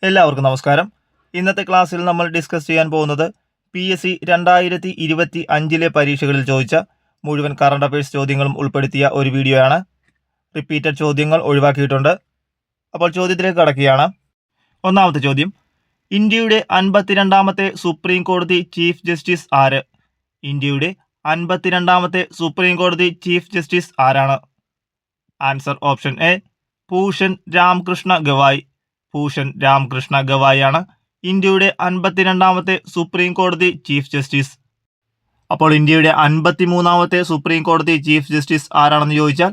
എല്ലാവർക്കും നമസ്കാരം. ഇന്നത്തെ ക്ലാസ്സിൽ നമ്മൾ ഡിസ്കസ് ചെയ്യാൻ പോകുന്നത് PSC 2025 പരീക്ഷകളിൽ ചോദിച്ച മുഴുവൻ കറണ്ട് അഫയേഴ്സ് ചോദ്യങ്ങളും ഉൾപ്പെടുത്തിയ ഒരു വീഡിയോയാണ്. റിപ്പീറ്റഡ് ചോദ്യങ്ങൾ ഒഴിവാക്കിയിട്ടുണ്ട്. അപ്പോൾ ചോദ്യത്തിലേക്ക് കടക്കുകയാണ്. ഒന്നാമത്തെ ചോദ്യം, ഇന്ത്യയുടെ 52ാമത്തെ സുപ്രീം കോടതി ചീഫ് ജസ്റ്റിസ് ആര്? ഇന്ത്യയുടെ 52ാമത്തെ സുപ്രീം കോടതി ചീഫ് ജസ്റ്റിസ് ആരാണ്? Answer option A Bhushan Ramakrishna Gavai. Bhushan Ramakrishna ഗവായാണ് ഇന്ത്യയുടെ 52ാമത്തെ സുപ്രീം കോടതി ചീഫ് ജസ്റ്റിസ്. അപ്പോൾ ഇന്ത്യയുടെ 53ാമത്തെ സുപ്രീം കോടതി ചീഫ് ജസ്റ്റിസ് ആരാണെന്ന് ചോദിച്ചാൽ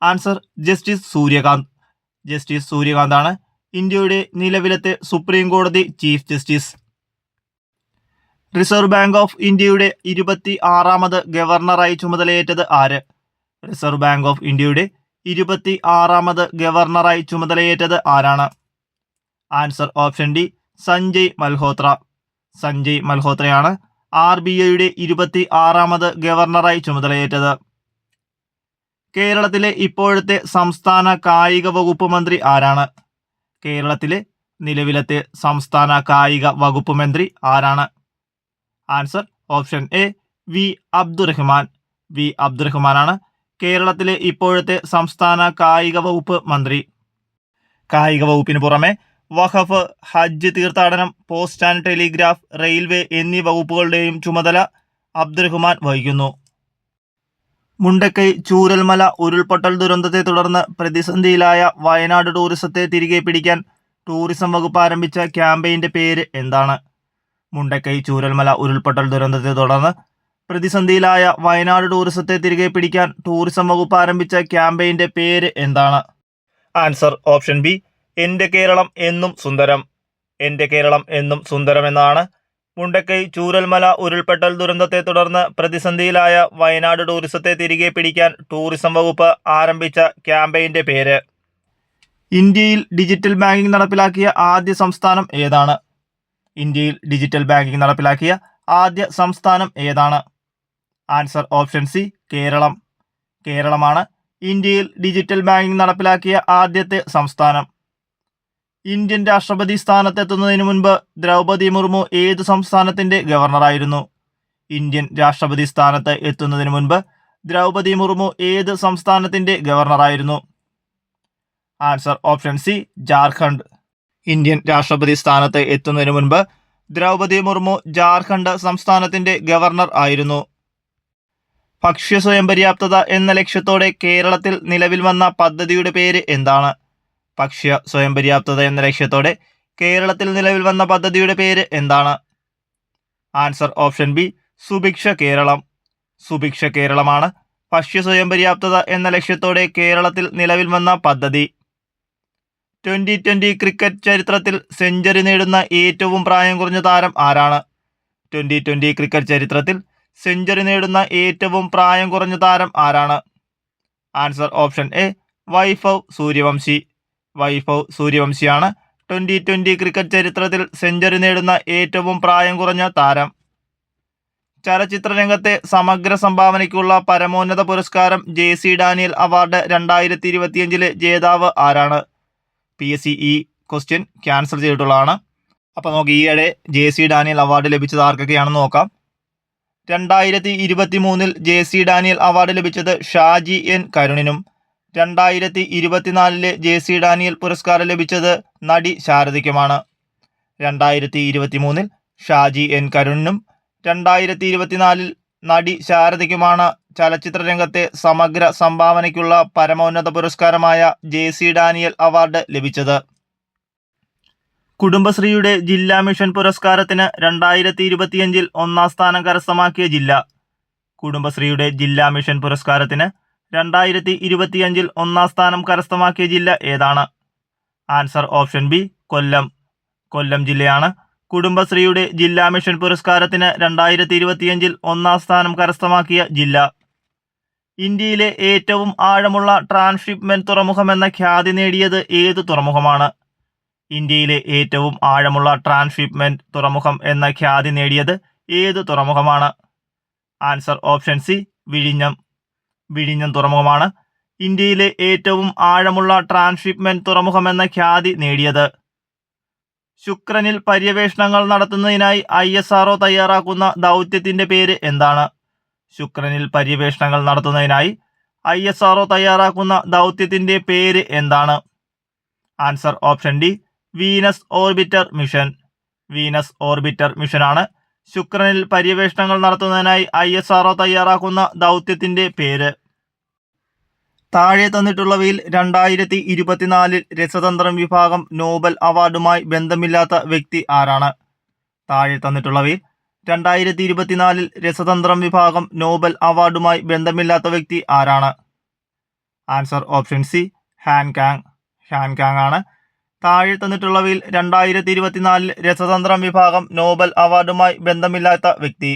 ആൻസർ ജസ്റ്റിസ് സൂര്യകാന്ത്. ജസ്റ്റിസ് സൂര്യകാന്താണ് ഇന്ത്യയുടെ നിലവിലത്തെ സുപ്രീം കോടതി chief justice. Reserve bank of ഇന്ത്യയുടെ 26ാമത് ഗവർണറായി ചുമതലയേറ്റത് ആര്? റിസർവ് ബാങ്ക് ഓഫ് ഇന്ത്യയുടെ 26ാമത് ഗവർണറായി ചുമതലയേറ്റത് ആരാണ്? Answer option D Sanjay Malhotra. Sanjay മൽഹോത്രയാണ് RBIയുടെ 26ാമത് ഗവർണറായി ചുമതലയേറ്റത്. കേരളത്തിലെ ഇപ്പോഴത്തെ സംസ്ഥാന കായിക വകുപ്പ് മന്ത്രി ആരാണ്? കേരളത്തിലെ നിലവിലത്തെ സംസ്ഥാന കായിക വകുപ്പ് മന്ത്രി ആരാണ്? Answer option A V Abdurahman. V അബ്ദുറഹ്മാനാണ് കേരളത്തിലെ ഇപ്പോഴത്തെ സംസ്ഥാന കായിക വകുപ്പ് മന്ത്രി. കായിക വകുപ്പിന് പുറമെ വഖഫ്, ഹജ്ജ്, തീർത്ഥാടനം, പോസ്റ്റ് ആൻഡ് ടെലിഗ്രാഫ്, റെയിൽവേ എന്നീ വകുപ്പുകളുടെയും ചുമതല അബ്ദുറഹ്മാൻ വഹിക്കുന്നു. മുണ്ടക്കൈ ചൂരൽമല ഉരുൾപൊട്ടൽ ദുരന്തത്തെ തുടർന്ന് പ്രതിസന്ധിയിലായ വയനാട് ടൂറിസത്തെ തിരികെ പിടിക്കാൻ ടൂറിസം വകുപ്പ് ആരംഭിച്ച ക്യാമ്പയിന്റെ പേര് എന്താണ്? മുണ്ടക്കൈ ചൂരൽമല ഉരുൾപൊട്ടൽ ദുരന്തത്തെ തുടർന്ന് പ്രതിസന്ധിയിലായ വയനാട് ടൂറിസത്തെ തിരികെ പിടിക്കാൻ ടൂറിസം വകുപ്പ് ആരംഭിച്ച ക്യാമ്പയിന്റെ പേര് എന്താണ്? ആൻസർ ഓപ്ഷൻ ബി എൻ്റെ കേരളം എന്നും സുന്ദരം. എൻ്റെ കേരളം എന്നും സുന്ദരം എന്നാണ് മുണ്ടക്കൈ ചൂരൽമല ഉരുൾപൊട്ടൽ ദുരന്തത്തെ തുടർന്ന് പ്രതിസന്ധിയിലായ വയനാട് ടൂറിസത്തെ തിരികെ പിടിക്കാൻ ടൂറിസം വകുപ്പ് ആരംഭിച്ച ക്യാമ്പയിന്റെ പേര്. ഇന്ത്യയിൽ ഡിജിറ്റൽ ബാങ്കിംഗ് നടപ്പിലാക്കിയ ആദ്യ സംസ്ഥാനം ഏതാണ്? ഇന്ത്യയിൽ ഡിജിറ്റൽ ബാങ്കിംഗ് നടപ്പിലാക്കിയ ആദ്യ സംസ്ഥാനം ഏതാണ്? Answer option C Keralam. കേരളമാണ് ഇന്ത്യയിൽ ഡിജിറ്റൽ ബാങ്കിംഗ് നടപ്പിലാക്കിയ ആദ്യത്തെ സംസ്ഥാനം. ഇന്ത്യൻ രാഷ്ട്രപതി സ്ഥാനത്തെത്തുന്നതിന് മുൻപ് ദ്രൗപദി മുർമു ഏത് സംസ്ഥാനത്തിന്റെ ഗവർണറായിരുന്നു? ഇന്ത്യൻ രാഷ്ട്രപതി സ്ഥാനത്ത് എത്തുന്നതിന് മുൻപ് ദ്രൗപദി മുർമു ഏത് സംസ്ഥാനത്തിന്റെ ഗവർണറായിരുന്നു? Answer option C Jharkhand. Indian രാഷ്ട്രപതി സ്ഥാനത്ത് എത്തുന്നതിന് മുൻപ് ദ്രൗപദി മുർമു ജാർഖണ്ഡ് സംസ്ഥാനത്തിന്റെ ഗവർണർ ആയിരുന്നു. ഭക്ഷ്യ സ്വയം പര്യാപ്തത എന്ന ലക്ഷ്യത്തോടെ കേരളത്തിൽ നിലവിൽ വന്ന പദ്ധതിയുടെ പേര് എന്താണ്? ഭക്ഷ്യ സ്വയം പര്യാപ്തത എന്ന ലക്ഷ്യത്തോടെ കേരളത്തിൽ നിലവിൽ വന്ന പദ്ധതിയുടെ പേര് എന്താണ്? Answer option B Subhiksha Keralam. Subhiksha കേരളമാണ് ഭക്ഷ്യ സ്വയം പര്യാപ്തത എന്ന ലക്ഷ്യത്തോടെ കേരളത്തിൽ നിലവിൽ വന്ന പദ്ധതി. 2020 ക്രിക്കറ്റ് ചരിത്രത്തിൽ സെഞ്ചുറി നേടുന്ന ഏറ്റവും പ്രായം കുറഞ്ഞ താരം ആരാണ്? 2020 ക്രിക്കറ്റ് ചരിത്രത്തിൽ സെഞ്ചുറി നേടുന്ന ഏറ്റവും പ്രായം കുറഞ്ഞ താരം ആരാണ്? Answer option A Vaibhav Suryavanshi. Vaibhav സൂര്യവംശിയാണ് 2020 ക്രിക്കറ്റ് ചരിത്രത്തിൽ സെഞ്ചുറി നേടുന്ന ഏറ്റവും പ്രായം കുറഞ്ഞ താരം. ചലച്ചിത്ര രംഗത്തെ സമഗ്ര സംഭാവനയ്ക്കുള്ള പരമോന്നത പുരസ്കാരം JC ഡാനിയൽ അവാർഡ് 2025 ജേതാവ് ആരാണ്? PSC ഈ ക്വസ്റ്റ്യൻ ക്യാൻസൽ ചെയ്തിട്ടുള്ളതാണ്. അപ്പോൾ നമുക്ക് ഈയിടെ JC ഡാനിയൽ അവാർഡ് ലഭിച്ചത് ആർക്കൊക്കെയാണെന്ന് നോക്കാം. 2023 JC ഡാനിയൽ അവാർഡ് ലഭിച്ചത് ഷാജി N കരുണിനും 2024 JC ഡാനിയൽ പുരസ്കാരം ലഭിച്ചത് നടി ശാരദയ്ക്കുമാണ്. 2023 ഷാജി N കരുണിനും 2024 നടി ശാരദയ്ക്കുമാണ് ചലച്ചിത്ര രംഗത്തെ സമഗ്ര സംഭാവനയ്ക്കുള്ള പരമോന്നത പുരസ്കാരമായ JC ഡാനിയൽ അവാർഡ് ലഭിച്ചത്. കുടുംബശ്രീയുടെ ജില്ലാ മിഷൻ പുരസ്കാരത്തിന് 2025 ഒന്നാം സ്ഥാനം കരസ്ഥമാക്കിയ ജില്ല. കുടുംബശ്രീയുടെ ജില്ലാ മിഷൻ പുരസ്കാരത്തിന് 2025 ഒന്നാം സ്ഥാനം കരസ്ഥമാക്കിയ ജില്ല ഏതാണ്? ആൻസർ ഓപ്ഷൻ ബി കൊല്ലം. കൊല്ലം ജില്ലയാണ് കുടുംബശ്രീയുടെ ജില്ലാ മിഷൻ പുരസ്കാരത്തിന് 2025 ഒന്നാം സ്ഥാനം കരസ്ഥമാക്കിയ ജില്ല. ഇന്ത്യയിലെ ഏറ്റവും ആഴമുള്ള ട്രാൻസ്ഷിപ്മെന്റ് തുറമുഖം എന്ന ഖ്യാതി നേടിയത് ഏത് തുറമുഖമാണ്? ഇന്ത്യയിലെ ഏറ്റവും ആഴമുള്ള ട്രാൻസ്ഷിപ്മെന്റ് തുറമുഖം എന്ന ഖ്യാതി നേടിയത് ഏത് തുറമുഖമാണ്? ആൻസർ ഓപ്ഷൻ സി വിഴിഞ്ഞം. വിഴിഞ്ഞം തുറമുഖമാണ് ഇന്ത്യയിലെ ഏറ്റവും ആഴമുള്ള ട്രാൻസ്ഷിപ്മെന്റ് തുറമുഖം എന്ന ഖ്യാതി നേടിയത്. ശുക്രനിൽ പര്യവേഷണങ്ങൾ നടത്തുന്നതിനായി ISRO തയ്യാറാക്കുന്ന ദൗത്യത്തിന്റെ പേര് എന്താണ്? ശുക്രനിൽ പര്യവേഷണങ്ങൾ നടത്തുന്നതിനായി ISRO തയ്യാറാക്കുന്ന ദൗത്യത്തിന്റെ പേര് എന്താണ്? Answer option D, Venus orbiter mission. Venus orbiter മിഷനാണ് ശുക്രനിൽ പര്യവേഷണങ്ങൾ നടത്തുന്നതിനായി ISRO തയ്യാറാക്കുന്ന ദൗത്യത്തിന്റെ പേര്. താഴെ തന്നിട്ടുള്ളവയിൽ 2024 രസതന്ത്രം വിഭാഗം നോബൽ അവാർഡുമായി ബന്ധമില്ലാത്ത വ്യക്തി ആരാണ്? താഴെ തന്നിട്ടുള്ളവയിൽ 2024 രസതന്ത്രം വിഭാഗം നോബൽ അവാർഡുമായി ബന്ധമില്ലാത്ത വ്യക്തി ആരാണ്? Answer option C, Han Kang. Han Kang ആണ് താഴെ തന്നിട്ടുള്ളവയിൽ 2024 രസതന്ത്രം വിഭാഗം നോബൽ അവാർഡുമായി ബന്ധമില്ലാത്ത വ്യക്തി.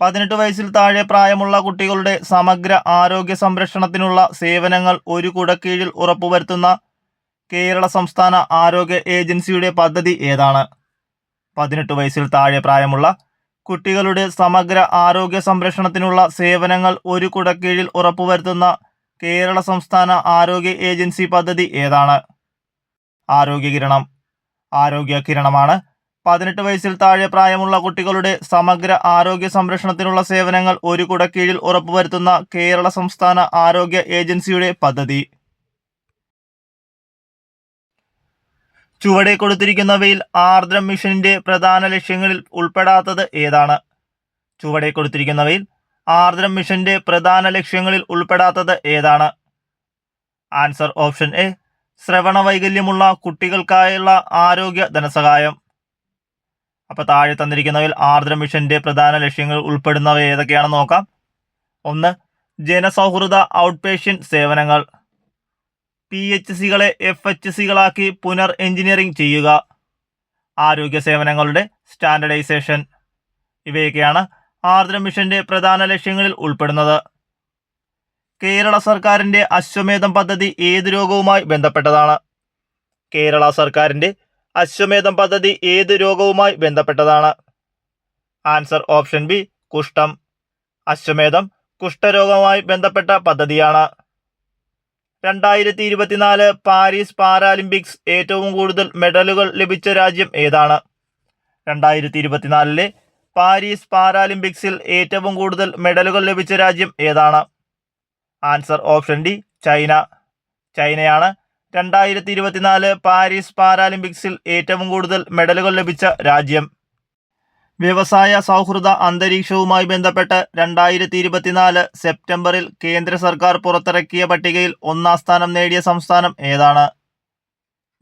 18 വയസ്സിൽ താഴെ പ്രായമുള്ള കുട്ടികളുടെ സമഗ്ര ആരോഗ്യ സംരക്ഷണത്തിനുള്ള സേവനങ്ങൾ ഒരു കുടക്കീഴിൽ ഉറപ്പുവരുത്തുന്ന കേരള സംസ്ഥാന ആരോഗ്യ ഏജൻസിയുടെ പദ്ധതി ഏതാണ്? 18 വയസ്സിൽ താഴെ പ്രായമുള്ള കുട്ടികളുടെ സമഗ്ര ആരോഗ്യ സംരക്ഷണത്തിനുള്ള സേവനങ്ങൾ ഒരു കുടക്കീഴിൽ ഉറപ്പുവരുത്തുന്ന കേരള സംസ്ഥാന ആരോഗ്യ ഏജൻസി പദ്ധതി ഏതാണ്? ആരോഗ്യകിരണം. ആരോഗ്യകിരണമാണ് 18 വയസ്സിൽ താഴെ പ്രായമുള്ള കുട്ടികളുടെ സമഗ്ര ആരോഗ്യ സംരക്ഷണത്തിനുള്ള സേവനങ്ങൾ ഒരു കുടക്കീഴിൽ ഉറപ്പുവരുത്തുന്ന കേരള സംസ്ഥാന ആരോഗ്യ ഏജൻസിയുടെ പദ്ധതി. ചുവടെ കൊടുത്തിരിക്കുന്നവയിൽ ആർദ്രം മിഷന്റെ പ്രധാന ലക്ഷ്യങ്ങളിൽ ഉൾപ്പെടാത്തത് ഏതാണ്? ചുവടെ കൊടുത്തിരിക്കുന്നവയിൽ ആർദ്രം മിഷന്റെ പ്രധാന ലക്ഷ്യങ്ങളിൽ ഉൾപ്പെടാത്തത് ഏതാണ്? ആൻസർ ഓപ്ഷൻ എ, ശ്രവണ വൈകല്യമുള്ള കുട്ടികൾക്കായുള്ള ആരോഗ്യ ധനസഹായം. അപ്പോൾ താഴെ തന്നിരിക്കുന്നവയിൽ ആർദ്രം മിഷന്റെ പ്രധാന ലക്ഷ്യങ്ങൾ ഉൾപ്പെടുന്നവ ഏതൊക്കെയാണെന്ന് നോക്കാം. 1. ജനസൗഹൃദ ഔട്ട് പേഷ്യന്റ് സേവനങ്ങൾ. PHCകളെ FHCകളാക്കി പുനർ എഞ്ചിനീയറിംഗ് ചെയ്യുക. ആരോഗ്യ സേവനങ്ങളുടെ സ്റ്റാൻഡർഡൈസേഷൻ. ഇവയൊക്കെയാണ് ആർദ്രം മിഷന്റെ പ്രധാന ലക്ഷ്യങ്ങളിൽ ഉൾപ്പെടുന്നത്. കേരള സർക്കാരിന്റെ അശ്വമേധം പദ്ധതി ഏത് രോഗവുമായി ബന്ധപ്പെട്ടതാണ്? കേരള സർക്കാരിന്റെ അശ്വമേധം പദ്ധതി ഏത് രോഗവുമായി ബന്ധപ്പെട്ടതാണ്? ആൻസർ ഓപ്ഷൻ ബി, കുഷ്ഠം. അശ്വമേധം കുഷ്ഠരോഗവുമായി ബന്ധപ്പെട്ട പദ്ധതിയാണ്. 2024 പാരീസ് പാരാലിമ്പിക്സ് ഏറ്റവും കൂടുതൽ മെഡലുകൾ ലഭിച്ച രാജ്യം ഏതാണ്? 2024 പാരീസ് പാരാലിമ്പിക്സിൽ ഏറ്റവും കൂടുതൽ മെഡലുകൾ ലഭിച്ച രാജ്യം ഏതാണ്? Answer option D, China. ചൈനയാണ് 2024 പാരീസ് പാരാലിമ്പിക്സിൽ ഏറ്റവും കൂടുതൽ മെഡലുകൾ ലഭിച്ച രാജ്യം. വ്യവസായ സൗഹൃദ അന്തരീക്ഷവുമായി ബന്ധപ്പെട്ട് 2024 സെപ്റ്റംബറിൽ കേന്ദ്ര സർക്കാർ പുറത്തിറക്കിയ പട്ടികയിൽ 1ാം സ്ഥാനം നേടിയ സംസ്ഥാനം ഏതാണ്?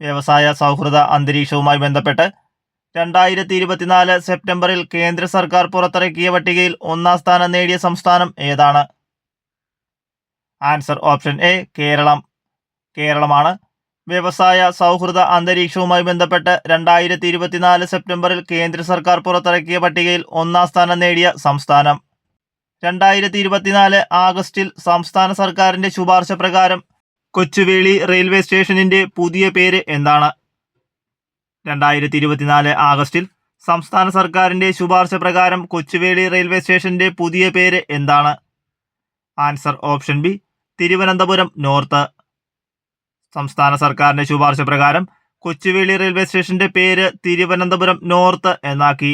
വ്യവസായ സൗഹൃദ അന്തരീക്ഷവുമായി ബന്ധപ്പെട്ട് 2024 സെപ്റ്റംബറിൽ കേന്ദ്ര സർക്കാർ പുറത്തിറക്കിയ പട്ടികയിൽ 1ാം സ്ഥാനം നേടിയ സംസ്ഥാനം ഏതാണ്? Answer option A, Keralam. കേരളമാണ് വ്യവസായ സൗഹൃദ അന്തരീക്ഷവുമായി ബന്ധപ്പെട്ട് 2024 സെപ്റ്റംബറിൽ കേന്ദ്ര സർക്കാർ പുറത്തിറക്കിയ പട്ടികയിൽ 1ാം സ്ഥാനം നേടിയ സംസ്ഥാനം. 2024 ആഗസ്റ്റിൽ സംസ്ഥാന സർക്കാരിന്റെ ശുപാർശ പ്രകാരം കൊച്ചുവേളി റെയിൽവേ സ്റ്റേഷനിന്റെ പുതിയ പേര് എന്താണ്? 2024 ആഗസ്റ്റിൽ സംസ്ഥാന സർക്കാരിന്റെ ശുപാർശ പ്രകാരം കൊച്ചുവേളി റെയിൽവേ സ്റ്റേഷന്റെ പുതിയ പേര് എന്താണ്? Answer option B, Thiruvananthapuram north. സംസ്ഥാന സർക്കാരിന്റെ ശുപാർശ പ്രകാരം കൊച്ചുവേളി റെയിൽവേ സ്റ്റേഷന്റെ പേര് തിരുവനന്തപുരം നോർത്ത് എന്നാക്കി.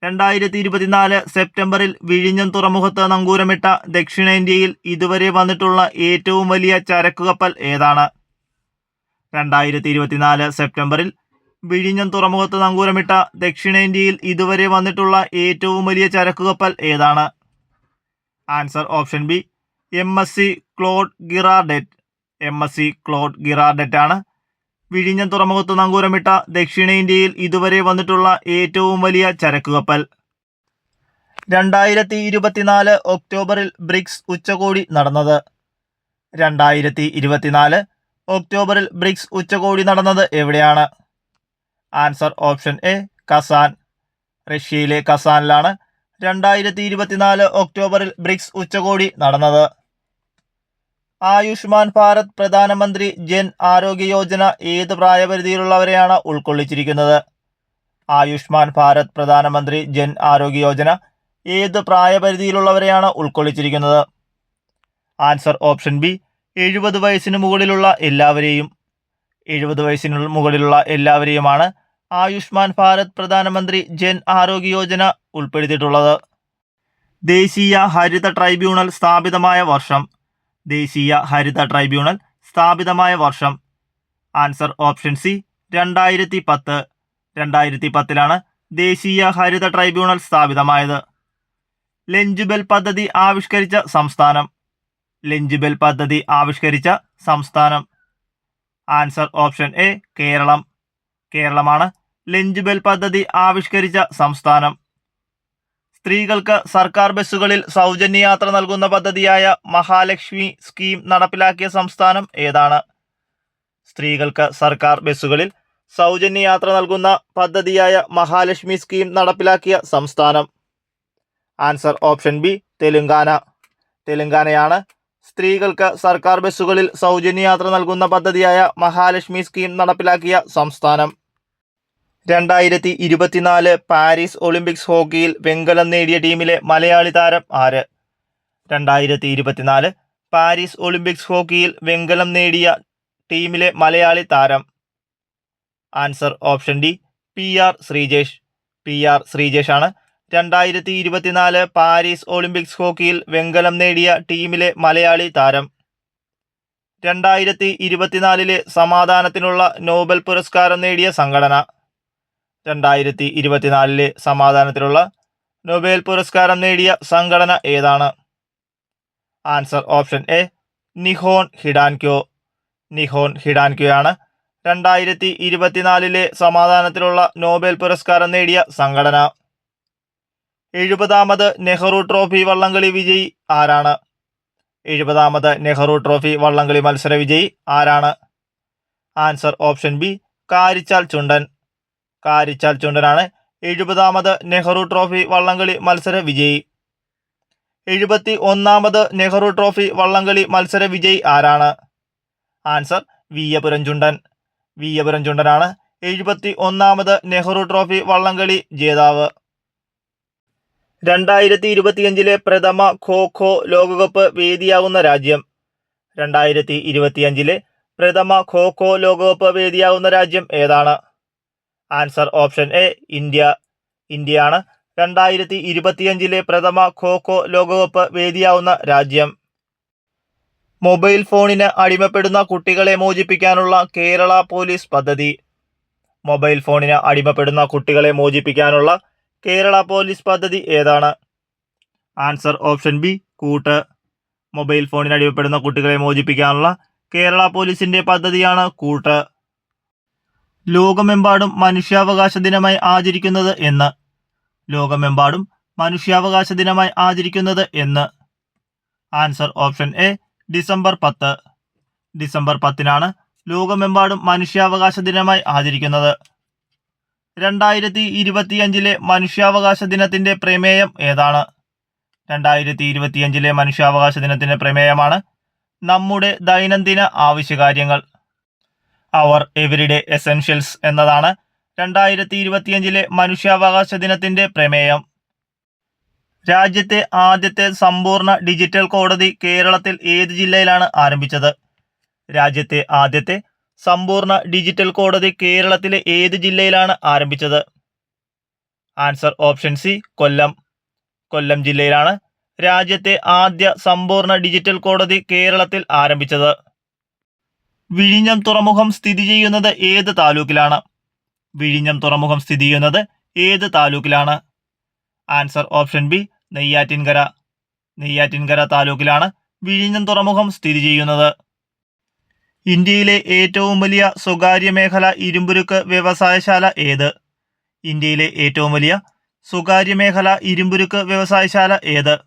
2024 സെപ്റ്റംബറിൽ വിഴിഞ്ഞം തുറമുഖത്ത് നങ്കൂരമിട്ട ദക്ഷിണേന്ത്യയിൽ ഇതുവരെ വന്നിട്ടുള്ള ഏറ്റവും വലിയ ചരക്കു കപ്പൽ ഏതാണ്? 2024 സെപ്റ്റംബറിൽ വിഴിഞ്ഞം തുറമുഖത്ത് നങ്കൂരമിട്ട ദക്ഷിണേന്ത്യയിൽ ഇതുവരെ വന്നിട്ടുള്ള ഏറ്റവും വലിയ ചരക്കു കപ്പൽ ഏതാണ്? Answer option B, MSC Claude Girardet. MSC Claude Girardet ആണ് വിഴിഞ്ഞം തുറമുഖത്ത് നങ്കൂരമിട്ട ദക്ഷിണേന്ത്യയിൽ ഇതുവരെ വന്നിട്ടുള്ള ഏറ്റവും വലിയ ചരക്കു കപ്പൽ. 2024 ഒക്ടോബറിൽ ബ്രിക്സ് ഉച്ചകോടി നടന്നത്. 2024 ഒക്ടോബറിൽ ബ്രിക്സ് ഉച്ചകോടി നടന്നത് എവിടെയാണ്? Answer option A, Kazan. റഷ്യയിലെ കസാനിലാണ് 2024 ഒക്ടോബറിൽ ബ്രിക്സ് ഉച്ചകോടി നടന്നത്. ആയുഷ്മാൻ ഭാരത് പ്രധാനമന്ത്രി ജൻ ആരോഗ്യ യോജന ഏത് പ്രായപരിധിയിലുള്ളവരെയാണ് ഉൾക്കൊള്ളിച്ചിരിക്കുന്നത്? ആയുഷ്മാൻ ഭാരത് പ്രധാനമന്ത്രി ജൻ ആരോഗ്യ യോജന ഏത് പ്രായപരിധിയിലുള്ളവരെയാണ് ഉൾക്കൊള്ളിച്ചിരിക്കുന്നത്? ആൻസർ ഓപ്ഷൻ ബി, 70 വയസ്സിന് മുകളിലുള്ള എല്ലാവരെയും. 70 വയസ്സിന് മുകളിലുള്ള എല്ലാവരെയുമാണ് ആയുഷ്മാൻ ഭാരത് പ്രധാനമന്ത്രി ജൻ ആരോഗ്യ യോജന ഉൾപ്പെടുത്തിയിട്ടുള്ളത്. ദേശീയ ഹരിത ട്രൈബ്യൂണൽ സ്ഥാപിതമായ വർഷം. ദേശീയ ഹരിത ട്രൈബ്യൂണൽ സ്ഥാപിതമായ വർഷം. Answer option C 2010. 2010 ദേശീയ ഹരിത ട്രൈബ്യൂണൽ സ്ഥാപിതമായത്. ലഞ്ച് ബെൽ പദ്ധതി ആവിഷ്കരിച്ച സംസ്ഥാനം. ലഞ്ച് ബെൽ പദ്ധതി ആവിഷ്കരിച്ച സംസ്ഥാനം. Answer option A Keralam. കേരളമാണ് ലഞ്ച് ബെൽ പദ്ധതി ആവിഷ്കരിച്ച സംസ്ഥാനം. സ്ത്രീകൾക്ക് സർക്കാർ ബസ്സുകളിൽ സൗജന്യ യാത്ര നൽകുന്ന പദ്ധതിയായ മഹാലക്ഷ്മി സ്കീം നടപ്പിലാക്കിയ സംസ്ഥാനം ഏതാണ്? സ്ത്രീകൾക്ക് സർക്കാർ ബസ്സുകളിൽ സൗജന്യ യാത്ര നൽകുന്ന പദ്ധതിയായ മഹാലക്ഷ്മി സ്കീം നടപ്പിലാക്കിയ സംസ്ഥാനം. Answer option B Telangana. തെലുങ്കാനയാണ് സ്ത്രീകൾക്ക് സർക്കാർ ബസ്സുകളിൽ സൗജന്യ യാത്ര നൽകുന്ന പദ്ധതിയായ മഹാലക്ഷ്മി സ്കീം നടപ്പിലാക്കിയ സംസ്ഥാനം. 2024 പാരീസ് ഒളിമ്പിക്സ് ഹോക്കിയിൽ വെങ്കലം നേടിയ ടീമിലെ മലയാളി താരം ആര്? 2024 പാരീസ് ഒളിമ്പിക്സ് ഹോക്കിയിൽ വെങ്കലം നേടിയ ടീമിലെ മലയാളി താരം. Answer option D PR Sreejesh. PR ശ്രീജേഷാണ് 2024 Paris Olympics ഹോക്കിയിൽ വെങ്കലം നേടിയ ടീമിലെ മലയാളി താരം. 2024 സമാധാനത്തിനുള്ള നോബൽ പുരസ്കാരം നേടിയ സംഘടന. 2024 സമാധാനത്തിനുള്ള നൊബേൽ പുരസ്കാരം നേടിയ സംഘടന ഏതാണ്? Answer option A Nihon Hidankyo. Nihon ഹിഡാൻക്യോയാണ് 2024 സമാധാനത്തിലുള്ള നോബൽ പുരസ്കാരം നേടിയ സംഘടന. 70ാമത് നെഹ്റു ട്രോഫി വള്ളംകളി വിജയി ആരാണ്? 70ാമത് നെഹ്റു ട്രോഫി വള്ളംകളി മത്സര വിജയി ആരാണ്? Answer option B Karichal Chundan. Karichal ചുണ്ടനാണ് 70ാമത് Nehru trophy വള്ളംകളി മത്സര വിജയി. 71ാമത് നെഹ്റു ട്രോഫി വള്ളംകളി മത്സര വിജയി ആരാണ്? ആൻസർ വിയ്യപുരം ചുണ്ടൻ. വിയ്യപുരം ചുണ്ടനാണ് 71ാമത് നെഹ്റു ട്രോഫി വള്ളംകളി ജേതാവ്. 2025 പ്രഥമ ഖോ-ഖോ ലോകകപ്പ് വേദിയാകുന്ന രാജ്യം. 2025 പ്രഥമ ഖോ-ഖോ ലോകകപ്പ് വേദിയാകുന്ന രാജ്യം ഏതാണ്? Answer option A India. ഇന്ത്യയാണ് 2025 പ്രഥമ ഖോ-ഖോ ലോകകപ്പ് വേദിയാവുന്ന രാജ്യം. മൊബൈൽ ഫോണിന് അടിമപ്പെടുന്ന കുട്ടികളെ മോചിപ്പിക്കാനുള്ള കേരള പോലീസ് പദ്ധതി. മൊബൈൽ ഫോണിന് അടിമപ്പെടുന്ന കുട്ടികളെ മോചിപ്പിക്കാനുള്ള കേരള പോലീസ് പദ്ധതി ഏതാണ്? ആൻസർ ഓപ്ഷൻ ബി കൂട്ട്. മൊബൈൽ ഫോണിന് അടിമപ്പെടുന്ന കുട്ടികളെ മോചിപ്പിക്കാനുള്ള കേരള പോലീസിന്റെ പദ്ധതിയാണ് കൂട്ട്. ലോകമെമ്പാടും മനുഷ്യാവകാശ ദിനമായി ആചരിക്കുന്നത് എന്ന്. ലോകമെമ്പാടും മനുഷ്യാവകാശ ദിനമായി ആചരിക്കുന്നത് എന്ന്. Answer option A December 10. December 10 ലോകമെമ്പാടും മനുഷ്യാവകാശ ദിനമായി ആചരിക്കുന്നത്. 2025 മനുഷ്യാവകാശ ദിനത്തിന്റെ പ്രമേയം ഏതാണ്? 2025 മനുഷ്യാവകാശ ദിനത്തിന്റെ പ്രമേയമാണ് നമ്മുടെ ദൈനംദിന ആവശ്യകാര്യങ്ങൾ. അവർ എവരിഡേ എസെൻഷ്യൽസ് എന്നതാണ് 2025 മനുഷ്യാവകാശ ദിനത്തിന്റെ പ്രമേയം. രാജ്യത്തെ ആദ്യത്തെ സമ്പൂർണ്ണ ഡിജിറ്റൽ കോടതി കേരളത്തിൽ ഏത് ജില്ലയിലാണ് ആരംഭിച്ചത്? രാജ്യത്തെ ആദ്യത്തെ സമ്പൂർണ്ണ ഡിജിറ്റൽ കോടതി കേരളത്തിലെ ഏത് ജില്ലയിലാണ് ആരംഭിച്ചത്? ആൻസർ ഓപ്ഷൻ സി കൊല്ലം. കൊല്ലം ജില്ലയിലാണ് രാജ്യത്തെ ആദ്യ സമ്പൂർണ്ണ ഡിജിറ്റൽ കോടതി കേരളത്തിൽ ആരംഭിച്ചത്. വിഴിഞ്ഞം തുറമുഖം സ്ഥിതി ചെയ്യുന്നത് ഏത് താലൂക്കിലാണ്? വിഴിഞ്ഞം തുറമുഖം സ്ഥിതി ചെയ്യുന്നത് ഏത് താലൂക്കിലാണ്? Answer option B Neyyattinkara. Neyyattinkara താലൂക്കിലാണ് വിഴിഞ്ഞം തുറമുഖം സ്ഥിതി ചെയ്യുന്നത്. ഇന്ത്യയിലെ ഏറ്റവും വലിയ സ്വകാര്യ മേഖല ഇരുമ്പുരുക്ക് വ്യവസായശാല ഏത്? ഇന്ത്യയിലെ ഏറ്റവും വലിയ സ്വകാര്യ മേഖല ഇരുമ്പുരുക്ക് വ്യവസായശാല ഏത്?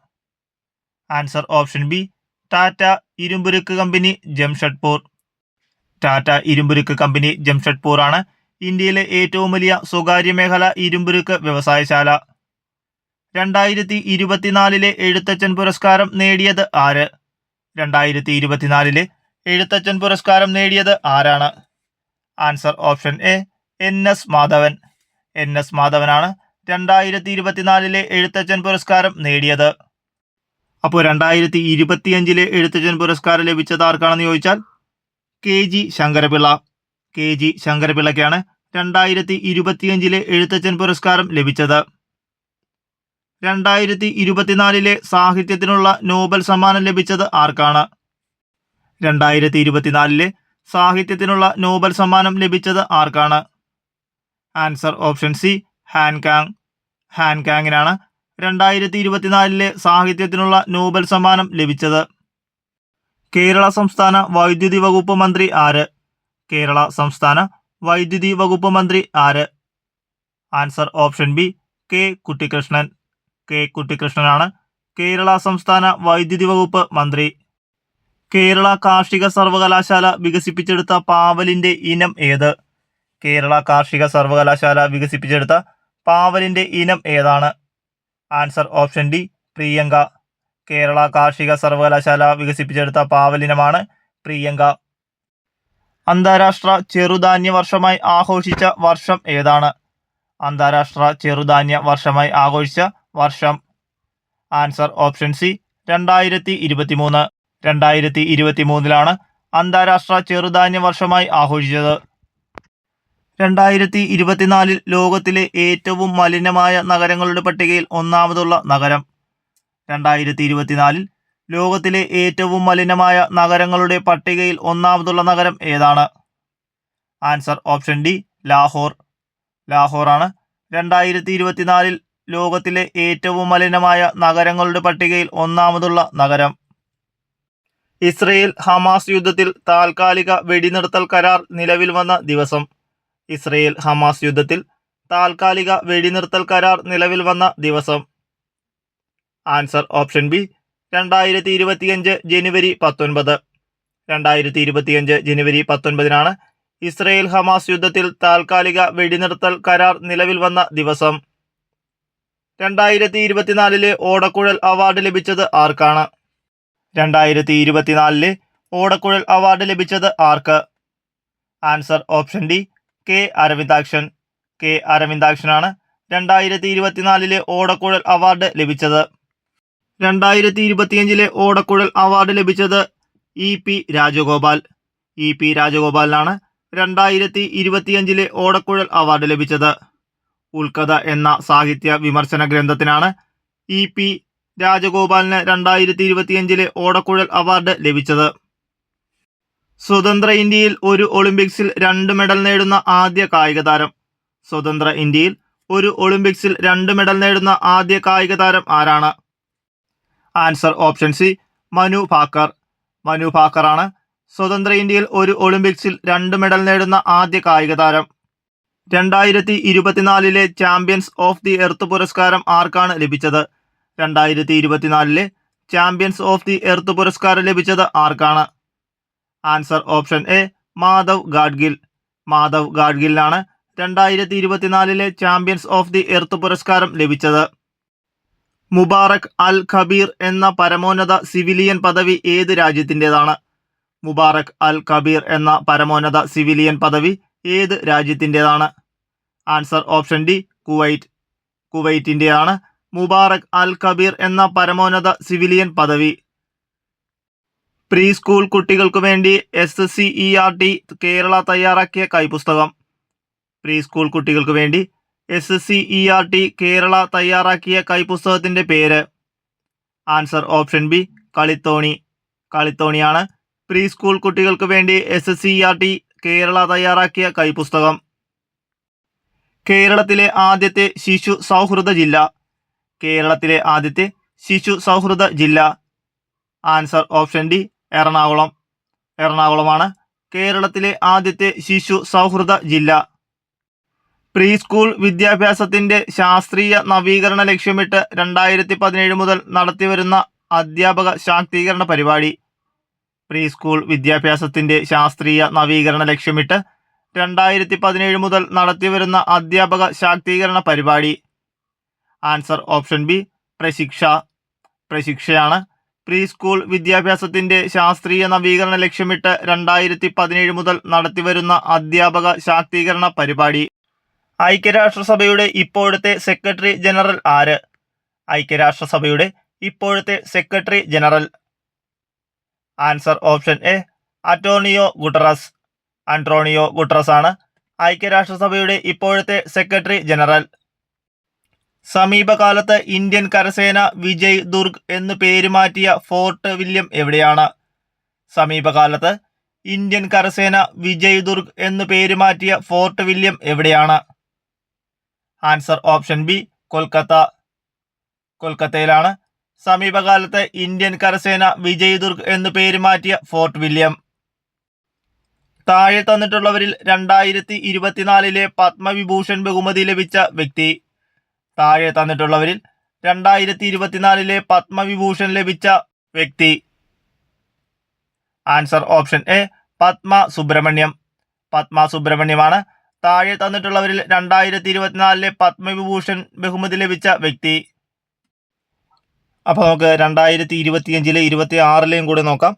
ആൻസർ ഓപ്ഷൻ ബി ടാറ്റ ഇരുമ്പുരുക്ക് കമ്പനി ജംഷഡ്പൂർ. ടാറ്റ ഇരുമ്പുരുക്ക് കമ്പനി ജംഷഡ്പൂർ ആണ് ഇന്ത്യയിലെ ഏറ്റവും വലിയ സ്വകാര്യ മേഖല ഇരുമ്പുരുക്ക് വ്യവസായശാല. 2024 എഴുത്തച്ഛൻ പുരസ്കാരം നേടിയത് ആര്? 2024 എഴുത്തച്ഛൻ പുരസ്കാരം നേടിയത് ആരാണ്? Answer option A NS Madhavan. NS മാധവനാണ് 2024 Ezhuthachan പുരസ്കാരം നേടിയത്. അപ്പോൾ 2025 എഴുത്തച്ഛൻ പുരസ്കാരം ലഭിച്ചത് ആർക്കാണെന്ന് ചോദിച്ചാൽ KG ശങ്കരപിള്ള. KG ശങ്കരപിള്ളയ്ക്കാണ് 2025 എഴുത്തച്ഛൻ പുരസ്കാരം ലഭിച്ചത്. 2024 സാഹിത്യത്തിനുള്ള നോബൽ സമ്മാനം ലഭിച്ചത് ആർക്കാണ്? 2024 സാഹിത്യത്തിനുള്ള നോബൽ സമ്മാനം ലഭിച്ചത് ആർക്കാണ്? Answer option C, Han Kang. ഹാൻകാങ്ങിനാണ് 2024 സാഹിത്യത്തിനുള്ള നോബൽ സമ്മാനം ലഭിച്ചത്. കേരള സംസ്ഥാന വൈദ്യുതി വകുപ്പ് മന്ത്രി ആര്? കേരള സംസ്ഥാന വൈദ്യുതി വകുപ്പ് മന്ത്രി ആര്? Answer option B, K Kuttikrishnan. K കുട്ടിക്കൃഷ്ണനാണ് കേരള സംസ്ഥാന വൈദ്യുതി വകുപ്പ് മന്ത്രി. കേരള കാർഷിക സർവകലാശാല വികസിപ്പിച്ചെടുത്ത പാവലിന്റെ ഇനം ഏത്? കേരള കാർഷിക സർവകലാശാല വികസിപ്പിച്ചെടുത്ത പാവലിന്റെ ഇനം ഏതാണ്? Answer option D, Priyanka. Kerala കാർഷിക സർവകലാശാല വികസിപ്പിച്ചെടുത്ത പാവലിനമാണ് പ്രിയങ്ക. അന്താരാഷ്ട്ര ചെറുധാന്യ വർഷമായി ആഘോഷിച്ച വർഷം ഏതാണ്? അന്താരാഷ്ട്ര ചെറുധാന്യ വർഷമായി ആഘോഷിച്ച വർഷം. Answer option C, 2023. 2023 അന്താരാഷ്ട്ര ചെറുധാന്യ വർഷമായി ആഘോഷിച്ചത്. 2024 ലോകത്തിലെ ഏറ്റവും മലിനമായ നഗരങ്ങളുടെ പട്ടികയിൽ ഒന്നാമതുള്ള നഗരം. 2024 ലോകത്തിലെ ഏറ്റവും മലിനമായ നഗരങ്ങളുടെ പട്ടികയിൽ ഒന്നാമതുള്ള നഗരം ഏതാണ്? Answer option D, Lahore. ലാഹോറാണ് 2024 ലോകത്തിലെ ഏറ്റവും മലിനമായ നഗരങ്ങളുടെ പട്ടികയിൽ ഒന്നാമതുള്ള നഗരം. ഇസ്രയേൽ ഹമാസ് യുദ്ധത്തിൽ താൽക്കാലിക വെടിനിർത്തൽ കരാർ നിലവിൽ വന്ന ദിവസം. ഇസ്രയേൽ ഹമാസ് യുദ്ധത്തിൽ താൽക്കാലിക വെടിനിർത്തൽ കരാർ നിലവിൽ വന്ന ദിവസം. ആൻസർ ഓപ്ഷൻ ബി, 2025 ജനുവരി 19. 2025 ജനുവരി 19 ഇസ്രയേൽ ഹമാസ് യുദ്ധത്തിൽ താൽക്കാലിക വെടിനിർത്തൽ കരാർ നിലവിൽ വന്ന ദിവസം. 2024 ഓടക്കുഴൽ അവാർഡ് ലഭിച്ചത് ആർക്കാണ്? 2024 ഓടക്കുഴൽ അവാർഡ് ലഭിച്ചത് ആർക്ക്? Answer option D, K Aravindakshan. K അരവിന്ദാക്ഷനാണ് 2024 ഓടക്കുഴൽ അവാർഡ് ലഭിച്ചത്. 2025 ഓടക്കുഴൽ അവാർഡ് ലഭിച്ചത് E.P. രാജഗോപാൽ. E.P. രാജഗോപാലിനാണ് 2025 ഓടക്കുഴൽ അവാർഡ് ലഭിച്ചത്. ഉൾക്കഥ എന്ന സാഹിത്യ വിമർശന ഗ്രന്ഥത്തിനാണ് E.P. രാജഗോപാലിന് 2025 ഓടക്കുഴൽ അവാർഡ് ലഭിച്ചത്. സ്വതന്ത്ര ഇന്ത്യയിൽ ഒരു ഒളിമ്പിക്സിൽ 2 മെഡൽ നേടുന്ന ആദ്യ കായിക താരം. സ്വതന്ത്ര ഇന്ത്യയിൽ ഒരു ഒളിമ്പിക്സിൽ 2 മെഡൽ നേടുന്ന ആദ്യ കായിക താരം ആരാണ്? Answer option C, Manu Bhaker. Manu ഭാക്കറാണ് സ്വതന്ത്ര ഇന്ത്യയിൽ ഒരു ഒളിമ്പിക്സിൽ 2 മെഡൽ നേടുന്ന ആദ്യ കായിക താരം. 2024 ചാമ്പ്യൻസ് ഓഫ് ദി എർത്ത് പുരസ്കാരം ആർക്കാണ് ലഭിച്ചത്? 2024 ചാമ്പ്യൻസ് ഓഫ് ദി എർത്ത് പുരസ്കാരം ലഭിച്ചത് ആർക്കാണ്? Answer option A, Madhav Gadgil. Madhav ഗാഡ്ഗിലിനാണ് 2024 ചാമ്പ്യൻസ് ഓഫ് ദി എർത്ത് പുരസ്കാരം ലഭിച്ചത്. മുബാറക് അൽ ഖബീർ എന്ന പരമോന്നത സിവിലിയൻ പദവി ഏത് രാജ്യത്തിൻ്റെതാണ്? മുബാറക് അൽ ഖബീർ എന്ന പരമോന്നത സിവിലിയൻ പദവി ഏത് രാജ്യത്തിൻ്റെതാണ്? Answer option D, Kuwait. കുവൈറ്റിൻ്റെയാണ് മുബാറക് അൽ ഖബീർ എന്ന പരമോന്നത സിവിലിയൻ പദവി. പ്രീ സ്കൂൾ കുട്ടികൾക്കു വേണ്ടി SCERT കേരള തയ്യാറാക്കിയ കൈപ്പുസ്തകം. പ്രീ സ്കൂൾ കുട്ടികൾക്ക് വേണ്ടി SCERT കേരള തയ്യാറാക്കിയ കൈപ്പുസ്തകത്തിന്റെ പേര്. Answer option B, Kalithoni. കളിത്തോണിയാണ് പ്രീ സ്കൂൾ കുട്ടികൾക്ക് വേണ്ടി SCERT കേരള തയ്യാറാക്കിയ കൈപ്പുസ്തകം. കേരളത്തിലെ ആദ്യത്തെ ശിശു സൗഹൃദ ജില്ല. കേരളത്തിലെ ആദ്യത്തെ ശിശു സൗഹൃദ ജില്ല. Answer option D, Ernakulam. എറണാകുളമാണ് കേരളത്തിലെ ആദ്യത്തെ ശിശു സൗഹൃദ ജില്ല. പ്രീ സ്കൂൾ വിദ്യാഭ്യാസത്തിന്റെ ശാസ്ത്രീയ നവീകരണ ലക്ഷ്യമിട്ട് 2017 മുതൽ നടത്തിവരുന്ന അധ്യാപക ശാക്തീകരണ പരിപാടി. പ്രീ സ്കൂൾ വിദ്യാഭ്യാസത്തിന്റെ ശാസ്ത്രീയ നവീകരണ ലക്ഷ്യമിട്ട് 2017 മുതൽ നടത്തിവരുന്ന അധ്യാപക ശാക്തീകരണ പരിപാടി. Answer option B, Prashiksha. പ്രശിക്ഷയാണ് പ്രീ സ്കൂൾ വിദ്യാഭ്യാസത്തിന്റെ ശാസ്ത്രീയ നവീകരണ ലക്ഷ്യമിട്ട് 2017 മുതൽ നടത്തിവരുന്ന അധ്യാപക ശാക്തീകരണ പരിപാടി. ഐക്യരാഷ്ട്രസഭയുടെ ഇപ്പോഴത്തെ സെക്രട്ടറി ജനറൽ ആര്? ഐക്യരാഷ്ട്രസഭയുടെ ഇപ്പോഴത്തെ secretary general. Answer option A, Antonio Guterres. Antonio Guterres ആണ് ഐക്യരാഷ്ട്രസഭയുടെ ഇപ്പോഴത്തെ സെക്രട്ടറി ജനറൽ. സമീപകാലത്ത് ഇന്ത്യൻ കരസേന വിജയ് ദുർഗ് എന്ന് പേര് മാറ്റിയ ഫോർട്ട് വില്യം എവിടെയാണ്? സമീപകാലത്ത് ഇന്ത്യൻ കരസേന വിജയ് ദുർഗ് എന്ന് പേര് മാറ്റിയ ഫോർട്ട് വില്യം എവിടെയാണ്? Answer option B Kolkata. കൊൽക്കത്തയിലാണ് സമീപകാലത്ത് ഇന്ത്യൻ കരസേന വിജയ് ദുർഗ് എന്ന് പേര് മാറ്റിയ ഫോർട്ട് വില്യം. താഴെ തന്നിട്ടുള്ളവരിൽ 2024 പത്മവിഭൂഷൺ ബഹുമതി ലഭിച്ച വ്യക്തി. താഴെ തന്നിട്ടുള്ളവരിൽ 2024 പത്മവിഭൂഷൺ ലഭിച്ച വ്യക്തി. Answer option A Padma Subrahmanyam. Padma സുബ്രഹ്മണ്യമാണ് താഴെ തന്നിട്ടുള്ളവരിൽ 2024 പത്മവിഭൂഷൺ ബഹുമതി ലഭിച്ച വ്യക്തി. അപ്പോൾ നമുക്ക് 2025 26 കൂടെ നോക്കാം.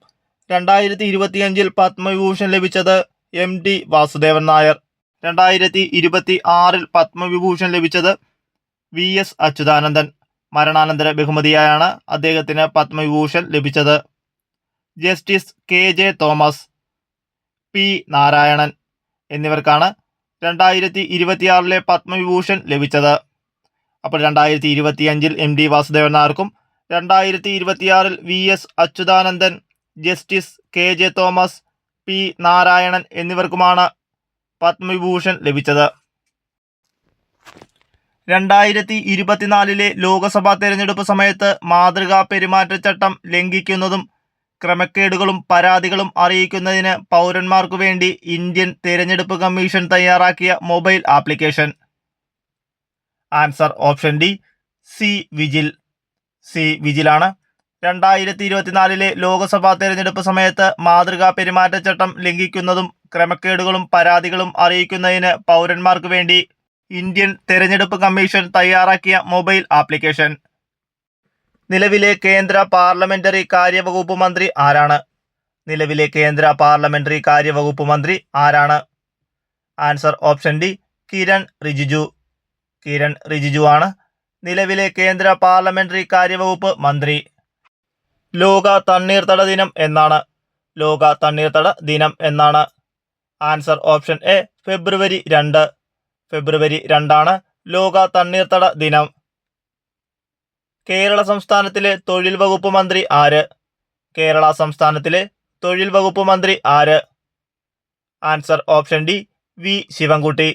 2025 പത്മവിഭൂഷൺ ലഭിച്ചത് MD വാസുദേവൻ നായർ. 2026 പത്മവിഭൂഷൺ ലഭിച്ചത് VS അച്യുതാനന്ദൻ. മരണാനന്തര ബഹുമതിയായാണ് അദ്ദേഹത്തിന് പത്മവിഭൂഷൺ ലഭിച്ചത്. Justice KJ Thomas, P Narayanan എന്നിവർക്കാണ് 2026 പത്മവിഭൂഷൺ ലഭിച്ചത്. അപ്പോൾ 2025 MD വാസുദേവൻ നായർക്കും 2026 VS Achuthanandan, justice KJ Thomas, P Narayanan എന്നിവർക്കുമാണ് പത്മവിഭൂഷൺ ലഭിച്ചത്. 2024 ലോക്സഭാ തെരഞ്ഞെടുപ്പ് സമയത്ത് മാതൃകാ പെരുമാറ്റച്ചട്ടം ലംഘിക്കുന്നതും ക്രമക്കേടുകളും പരാതികളും അറിയിക്കുന്നതിന് പൗരന്മാർക്കു വേണ്ടി ഇന്ത്യൻ തെരഞ്ഞെടുപ്പ് കമ്മീഷൻ തയ്യാറാക്കിയ mobile application. Answer option D C vigil. C വിജിലാണ് 2024 ലോക്സഭാ തെരഞ്ഞെടുപ്പ് സമയത്ത് മാതൃകാ പെരുമാറ്റച്ചട്ടം ലംഘിക്കുന്നതും ക്രമക്കേടുകളും പരാതികളും അറിയിക്കുന്നതിന് പൗരന്മാർക്കു വേണ്ടി ഇന്ത്യൻ തെരഞ്ഞെടുപ്പ് കമ്മീഷൻ തയ്യാറാക്കിയ മൊബൈൽ ആപ്ലിക്കേഷൻ. നിലവിലെ കേന്ദ്ര പാർലമെന്ററി കാര്യവകുപ്പ് മന്ത്രി ആരാണ്? നിലവിലെ കേന്ദ്ര പാർലമെന്ററി കാര്യവകുപ്പ് മന്ത്രി ആരാണ്? Answer option D Kiran Rijiju. Kiran Rijiju ആണ് നിലവിലെ കേന്ദ്ര പാർലമെന്ററി കാര്യവകുപ്പ് മന്ത്രി. ലോക തണ്ണീർത്തട ദിനം എന്നാണ്? ലോക തണ്ണീർത്തട ദിനം എന്നാണ്? ആൻസർ ഓപ്ഷൻ എ ഫെബ്രുവരി 2. ഫെബ്രുവരി 2 ലോക തണ്ണീർത്തട ദിനം. കേരള സംസ്ഥാനത്തിലെ തൊഴിൽ വകുപ്പ് മന്ത്രി ആര്? കേരള സംസ്ഥാനത്തിലെ തൊഴിൽ വകുപ്പ് മന്ത്രി ആര്? Answer option D V Sivankutty.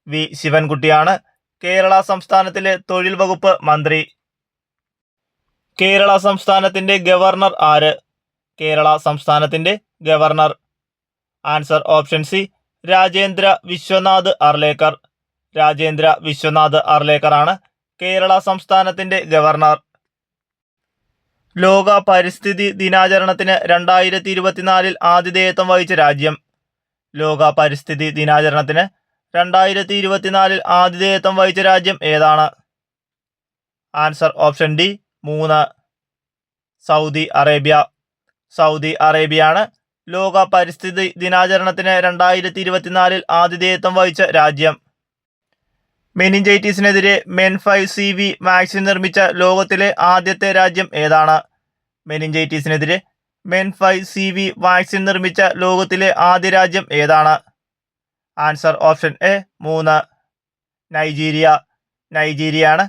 V ശിവൻകുട്ടിയാണ് കേരള സംസ്ഥാനത്തിലെ തൊഴിൽ വകുപ്പ് മന്ത്രി. കേരള സംസ്ഥാനത്തിന്റെ ഗവർണർ ആര്? കേരള സംസ്ഥാനത്തിന്റെ governor. Answer option C Rajendra Vishwanath Arlekar. Rajendra Vishwanath Arlekar ആണ് കേരള സംസ്ഥാനത്തിന്റെ ഗവർണർ. ലോക പരിസ്ഥിതി ദിനാചരണത്തിന് 2024 ആതിഥേയത്വം വഹിച്ച രാജ്യം. ലോക പരിസ്ഥിതി ദിനാചരണത്തിന് 2024 ആതിഥേയത്വം വഹിച്ച രാജ്യം ഏതാണ്? Answer option D 3 Saudi Arabia. Saudi അറേബ്യയാണ് ലോക പരിസ്ഥിതി ദിനാചരണത്തിന് 2024 ആതിഥേയത്വം വഹിച്ച രാജ്യം. മെനിഞ്ചൈറ്റിസിനെതിരെ MEN5CV വാക്സിൻ നിർമ്മിച്ച ലോകത്തിലെ ആദ്യത്തെ രാജ്യം ഏതാണ്? മെനിഞ്ചൈറ്റിസിനെതിരെ MEN5CV വാക്സിൻ നിർമ്മിച്ച ലോകത്തിലെ ആദ്യ രാജ്യം ഏതാണ്? Answer option A 3 Nigeria. നൈജീരിയയാണ്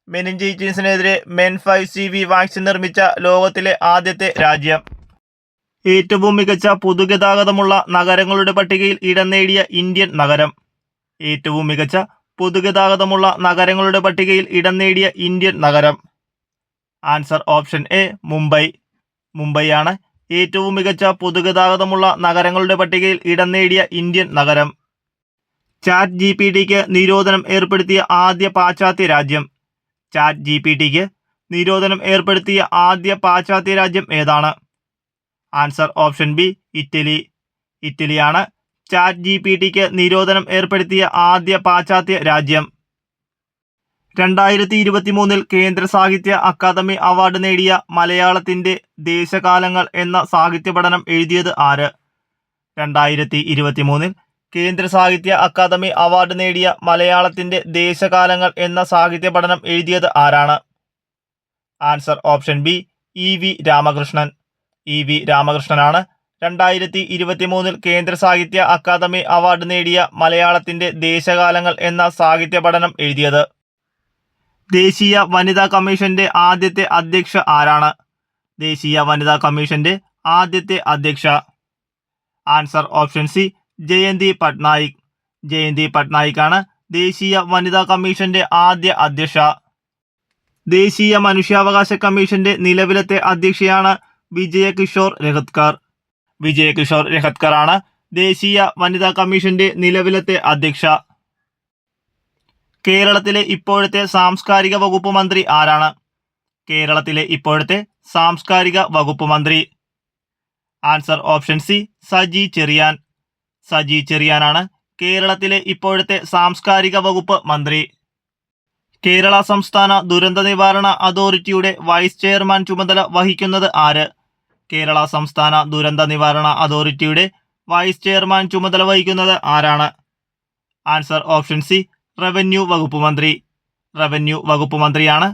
മെനിഞ്ചൈറ്റിസിനെതിരെ MEN5CV വാക്സിൻ നിർമ്മിച്ച ലോകത്തിലെ ആദ്യത്തെ രാജ്യം. ഏറ്റവും മികച്ച പൊതുഗതാഗതമുള്ള നഗരങ്ങളുടെ പട്ടികയിൽ ഇടം നേടിയ ഇന്ത്യൻ നഗരം. ഏറ്റവും മികച്ച പൊതുഗതാഗതമുള്ള നഗരങ്ങളുടെ പട്ടികയിൽ ഇടം നേടിയ ഇന്ത്യൻ നഗരം. Answer option A Mumbai. മുംബൈയാണ് ഏറ്റവും മികച്ച പൊതുഗതാഗതമുള്ള നഗരങ്ങളുടെ പട്ടികയിൽ ഇടം നേടിയ ഇന്ത്യൻ നഗരം. ചാറ്റ് ജിപിടിക്ക് നിരോധനം ഏർപ്പെടുത്തിയ ആദ്യ പാശ്ചാത്യ രാജ്യം. ചാറ്റ് ജിപിടിക്ക് നിരോധനം ഏർപ്പെടുത്തിയ ആദ്യ പാശ്ചാത്യ രാജ്യം ഏതാണ്? Answer option B Italy. ഇറ്റലിയാണ് ചാറ്റ് ജിപിടിക്ക് നിരോധനം ഏർപ്പെടുത്തിയ ആദ്യ പാശ്ചാത്യ രാജ്യം. 2023 കേന്ദ്ര സാഹിത്യ അക്കാദമി അവാർഡ് നേടിയ മലയാളത്തിന്റെ ദേശകാലങ്ങൾ എന്ന സാഹിത്യ പഠനം എഴുതിയത് ആര്? 2023 കേന്ദ്ര സാഹിത്യ അക്കാദമി അവാർഡ് നേടിയ മലയാളത്തിന്റെ ദേശകാലങ്ങൾ എന്ന സാഹിത്യ പഠനം എഴുതിയത് ആരാണ്? Answer option B E V Ramakrishnan. E V രാമകൃഷ്ണനാണ് 2023 കേന്ദ്ര സാഹിത്യ അക്കാദമി അവാർഡ് നേടിയ മലയാളത്തിന്റെ ദേശകാലങ്ങൾ എന്ന സാഹിത്യ പഠനം എഴുതിയത്? ദേശീയ വനിതാ കമ്മീഷന്റെ ആദ്യത്തെ അധ്യക്ഷ ആരാണ്? ദേശീയ വനിതാ കമ്മീഷന്റെ ആദ്യത്തെ അധ്യക്ഷ. Answer option C Jayanti Patnaik. Jayanti Patnaik ആണ് ദേശീയ വനിതാ കമ്മീഷന്റെ ആദ്യ അധ്യക്ഷ. ദേശീയ മനുഷ്യാവകാശ കമ്മീഷന്റെ നിലവിലത്തെ അധ്യക്ഷയാണ് വിജയ കിഷോർ രഹത്കർ. വിജയ കിഷോർ രഹത്കർ ആണ് ദേശീയ വനിതാ കമ്മീഷന്റെ നിലവിലത്തെ അധ്യക്ഷ. കേരളത്തിലെ ഇപ്പോഴത്തെ സാംസ്കാരിക വകുപ്പ് മന്ത്രി ആരാണ്? കേരളത്തിലെ ഇപ്പോഴത്തെ സാംസ്കാരിക വകുപ്പ് മന്ത്രി. Answer option C Saji Cheriyan. Saji ചെറിയാനാണ് കേരളത്തിലെ ഇപ്പോഴത്തെ സാംസ്കാരിക വകുപ്പ് മന്ത്രി. കേരള സംസ്ഥാന ദുരന്ത നിവാരണ അതോറിറ്റിയുടെ വൈസ് ചെയർമാൻ ചുമതല വഹിക്കുന്നത് ആര്? കേരള സംസ്ഥാന ദുരന്ത നിവാരണ അതോറിറ്റിയുടെ വൈസ് ചെയർമാൻ ചുമതല വഹിക്കുന്നത് ആരാണ്? ആൻസർ ഓപ്ഷൻ സി റവന്യൂ വകുപ്പ് മന്ത്രി. റവന്യൂ വകുപ്പ് മന്ത്രിയാണ്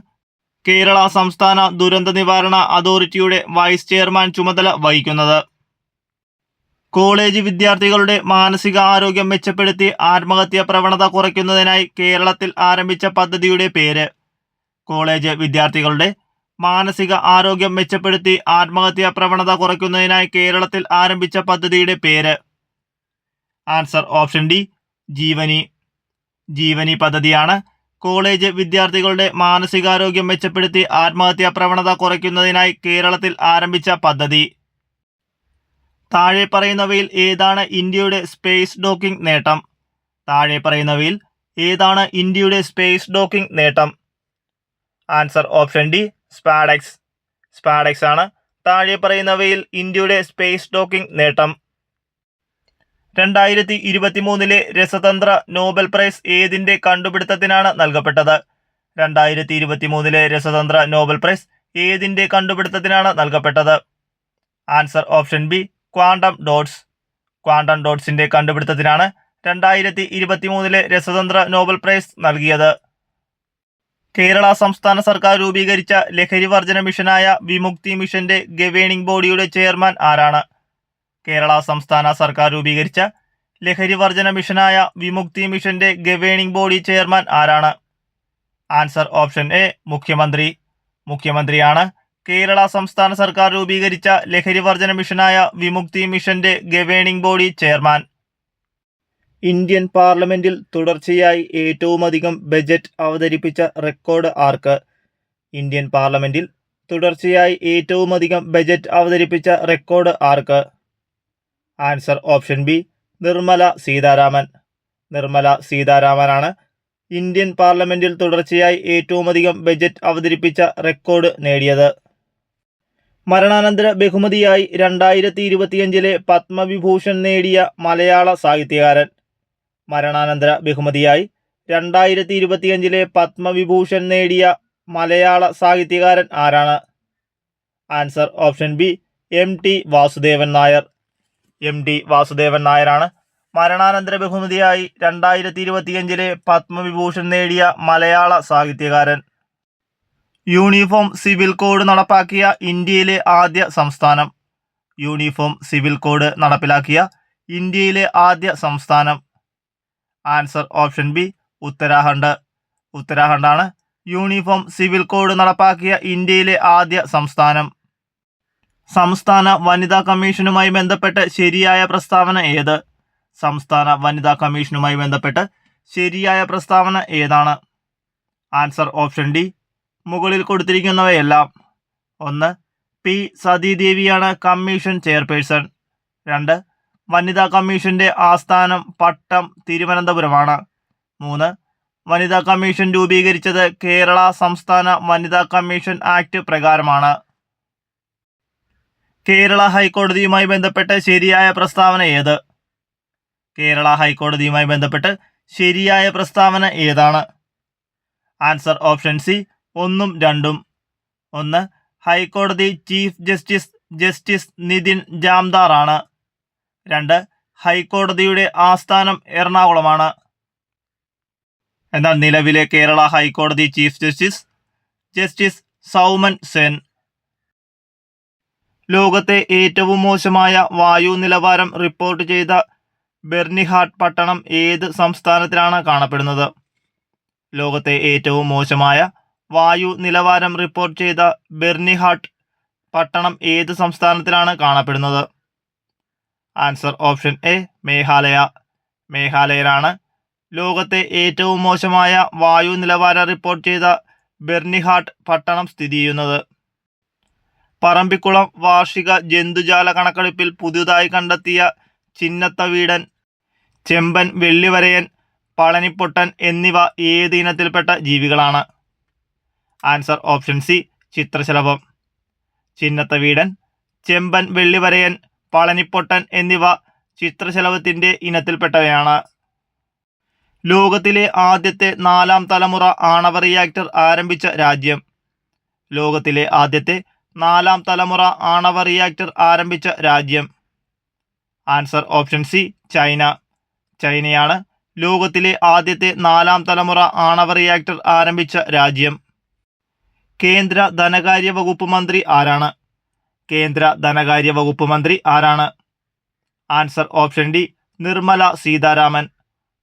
കേരള സംസ്ഥാന ദുരന്ത നിവാരണ അതോറിറ്റിയുടെ വൈസ് ചെയർമാൻ ചുമതല വഹിക്കുന്നത്. കോളേജ് വിദ്യാർത്ഥികളുടെ മാനസിക ആരോഗ്യം മെച്ചപ്പെടുത്തി ആത്മഹത്യാ പ്രവണത കുറയ്ക്കുന്നതിനായി കേരളത്തിൽ ആരംഭിച്ച പദ്ധതിയുടെ പേര്? കോളേജ് വിദ്യാർത്ഥികളുടെ മാനസിക ആരോഗ്യം മെച്ചപ്പെടുത്തി ആത്മഹത്യാ പ്രവണത കുറയ്ക്കുന്നതിനായി കേരളത്തിൽ ആരംഭിച്ച പദ്ധതിയുടെ പേര്? Answer option D Jeevani. Jeevani പദ്ധതിയാണ് കോളേജ് വിദ്യാർത്ഥികളുടെ മാനസികാരോഗ്യം മെച്ചപ്പെടുത്തി ആത്മഹത്യാ പ്രവണത കുറയ്ക്കുന്നതിനായി കേരളത്തിൽ ആരംഭിച്ച പദ്ധതി. താഴെ പറയുന്നവയിൽ ഏതാണ് ഇന്ത്യയുടെ സ്പേസ് ഡോക്കിംഗ് നേട്ടം? താഴെ പറയുന്നവയിൽ ഏതാണ് ഇന്ത്യയുടെ സ്പേസ് ഡോക്കിംഗ് നേട്ടം? Answer option D SpaDeX. SpaDeX ആണ് താഴെ പറയുന്നവയിൽ ഇന്ത്യയുടെ സ്പേസ് ഡോക്കിംഗ് നേട്ടം. 2023 രസതന്ത്ര നോബൽ പ്രൈസ് ഏതിന്റെ കണ്ടുപിടുത്തത്തിനാണ് നൽകപ്പെട്ടത്? 2023 രസതന്ത്ര നോബൽ പ്രൈസ് ഏതിന്റെ കണ്ടുപിടുത്തത്തിനാണ് നൽകപ്പെട്ടത്? Answer option B quantum dots. Quantum ഡോട്ട്സിന്റെ കണ്ടുപിടുത്തത്തിനാണ് 2023 രസതന്ത്ര നോബൽ പ്രൈസ് നൽകിയത്. കേരള സംസ്ഥാന സർക്കാർ രൂപീകരിച്ച ലഹരി വർജന മിഷനായ വിമുക്തി മിഷന്റെ ഗവേണിംഗ് ബോഡിയുടെ ചെയർമാൻ ആരാണ്? കേരള സംസ്ഥാന സർക്കാർ രൂപീകരിച്ച ലഹരി വർജന മിഷനായ വിമുക്തി മിഷന്റെ ഗവേണിംഗ് ബോഡി ചെയർമാൻ ആരാണ്? ആൻസർ ഓപ്ഷൻ എ മുഖ്യമന്ത്രി. മുഖ്യമന്ത്രിയാണ് കേരള സംസ്ഥാന സർക്കാർ രൂപീകരിച്ച ലഹരി വർജന മിഷനായ വിമുക്തി മിഷന്റെ ഗവേണിംഗ് ബോഡി ചെയർമാൻ. ഇന്ത്യൻ പാർലമെന്റിൽ തുടർച്ചയായി ഏറ്റവുമധികം ബജറ്റ് അവതരിപ്പിച്ച റെക്കോർഡ് ആർക്ക്? ഇന്ത്യൻ പാർലമെന്റിൽ തുടർച്ചയായി ഏറ്റവുമധികം ബജറ്റ് അവതരിപ്പിച്ച റെക്കോർഡ് ആർക്ക്? Answer option B Nirmala Sitharaman. Nirmala സീതാരാമനാണ് ഇന്ത്യൻ പാർലമെന്റിൽ തുടർച്ചയായി ഏറ്റവുമധികം ബജറ്റ് അവതരിപ്പിച്ച റെക്കോർഡ് നേടിയത്. മരണാനന്തര ബഹുമതിയായി 2025 പത്മവിഭൂഷൺ നേടിയ മലയാള സാഹിത്യകാരൻ? മരണാനന്തര ബഹുമതിയായി 2025 പത്മവിഭൂഷൺ നേടിയ മലയാള സാഹിത്യകാരൻ ആരാണ്? Answer option B M T. Vasudevan Nair. M T. Vasudevan നായരാണ് മരണാനന്തര ബഹുമതിയായി 2025 പത്മവിഭൂഷൺ നേടിയ മലയാള സാഹിത്യകാരൻ. യൂണിഫോം സിവിൽ കോഡ് നടപ്പാക്കിയ ഇന്ത്യയിലെ ആദ്യ സംസ്ഥാനം? യൂണിഫോം സിവിൽ കോഡ് നടപ്പിലാക്കിയ ഇന്ത്യയിലെ ആദ്യ സംസ്ഥാനം? Answer option B Uttarakhand. ഉത്തരാഖണ്ഡാണ് യൂണിഫോം സിവിൽ കോഡ് നടപ്പാക്കിയ ഇന്ത്യയിലെ ആദ്യ സംസ്ഥാനം. സംസ്ഥാന വനിതാ കമ്മീഷനുമായി ബന്ധപ്പെട്ട് ശരിയായ പ്രസ്താവന ഏത്? സംസ്ഥാന വനിതാ കമ്മീഷനുമായി ബന്ധപ്പെട്ട് ശരിയായ പ്രസ്താവന ഏതാണ്? ആൻസർ ഓപ്ഷൻ ഡി മുകളിൽ കൊടുത്തിരിക്കുന്നവയെല്ലാം. 1. പി സതീദേവിയാണ് കമ്മീഷൻ ചെയർപേഴ്സൺ. 2. വനിതാ കമ്മീഷന്റെ ആസ്ഥാനം പട്ടം തിരുവനന്തപുരമാണ്. 3. വനിതാ കമ്മീഷൻ രൂപീകരിച്ചത് കേരള സംസ്ഥാന വനിതാ കമ്മീഷൻ ആക്ട് പ്രകാരമാണ്. കേരള ഹൈക്കോടതിയുമായി ബന്ധപ്പെട്ട് ശരിയായ പ്രസ്താവന ഏത്? കേരള ഹൈക്കോടതിയുമായി ബന്ധപ്പെട്ട് ശരിയായ പ്രസ്താവന ഏതാണ്? ആൻസർ ഓപ്ഷൻ സി 1ഉം 2ഉം. 1. ഹൈക്കോടതി ചീഫ് ജസ്റ്റിസ് നിതിൻ ജാംദാർ ആണ്. 2. ഹൈക്കോടതിയുടെ ആസ്ഥാനം എറണാകുളമാണ്. എന്നാൽ നിലവിലെ കേരള ഹൈക്കോടതി ചീഫ് ജസ്റ്റിസ് സൗമൻ സെൻ. ലോകത്തെ ഏറ്റവും മോശമായ വായു നിലവാരം റിപ്പോർട്ട് ചെയ്ത ബെർണിഹാട്ട് പട്ടണം ഏത് സംസ്ഥാനത്തിലാണ് കാണപ്പെടുന്നത്? ലോകത്തെ ഏറ്റവും മോശമായ വായു നിലവാരം റിപ്പോർട്ട് ചെയ്ത ബെർണിഹാട്ട് പട്ടണം ഏത് സംസ്ഥാനത്തിലാണ് കാണപ്പെടുന്നത്? Answer option A Meghalaya. മേഘാലയയിലാണ് ലോകത്തെ ഏറ്റവും മോശമായ വായു നിലവാരം റിപ്പോർട്ട് ചെയ്ത ബെർണിഹാട്ട് പട്ടണം സ്ഥിതി ചെയ്യുന്നത്. പറമ്പിക്കുളം വാർഷിക ജന്തുജാല കണക്കെടുപ്പിൽ പുതുതായി കണ്ടെത്തിയ ചിന്നത്തവീടൻ, ചെമ്പൻ വെള്ളിവരയൻ, പളനിപ്പൊട്ടൻ എന്നിവ ഏത് ഇനത്തിൽപ്പെട്ട ജീവികളാണ്? ആൻസർ ഓപ്ഷൻ സി ചിത്രശലഭം. ചിന്നത്തവീടൻ, ചെമ്പൻ വെള്ളിവരയൻ, പളനിപ്പൊട്ടൻ എന്നിവ ചിത്രശലഭത്തിന്റെ ഇനത്തിൽപ്പെട്ടവയാണ്. ലോകത്തിലെ ആദ്യത്തെ 4ാം തലമുറ ആണവ റിയാക്ടർ ആരംഭിച്ച രാജ്യം? ലോകത്തിലെ ആദ്യത്തെ 4ാം തലമുറ ആണവ റിയാക്ടർ ആരംഭിച്ച രാജ്യം? Answer option C China. ചൈനയാണ് ലോകത്തിലെ ആദ്യത്തെ 4ാം തലമുറ ആണവ റിയാക്ടർ ആരംഭിച്ച രാജ്യം. കേന്ദ്ര ധനകാര്യ വകുപ്പ് മന്ത്രി ആരാണ്? കേന്ദ്ര ധനകാര്യ വകുപ്പ് മന്ത്രി ആരാണ്? Answer option D Nirmala Sitharaman.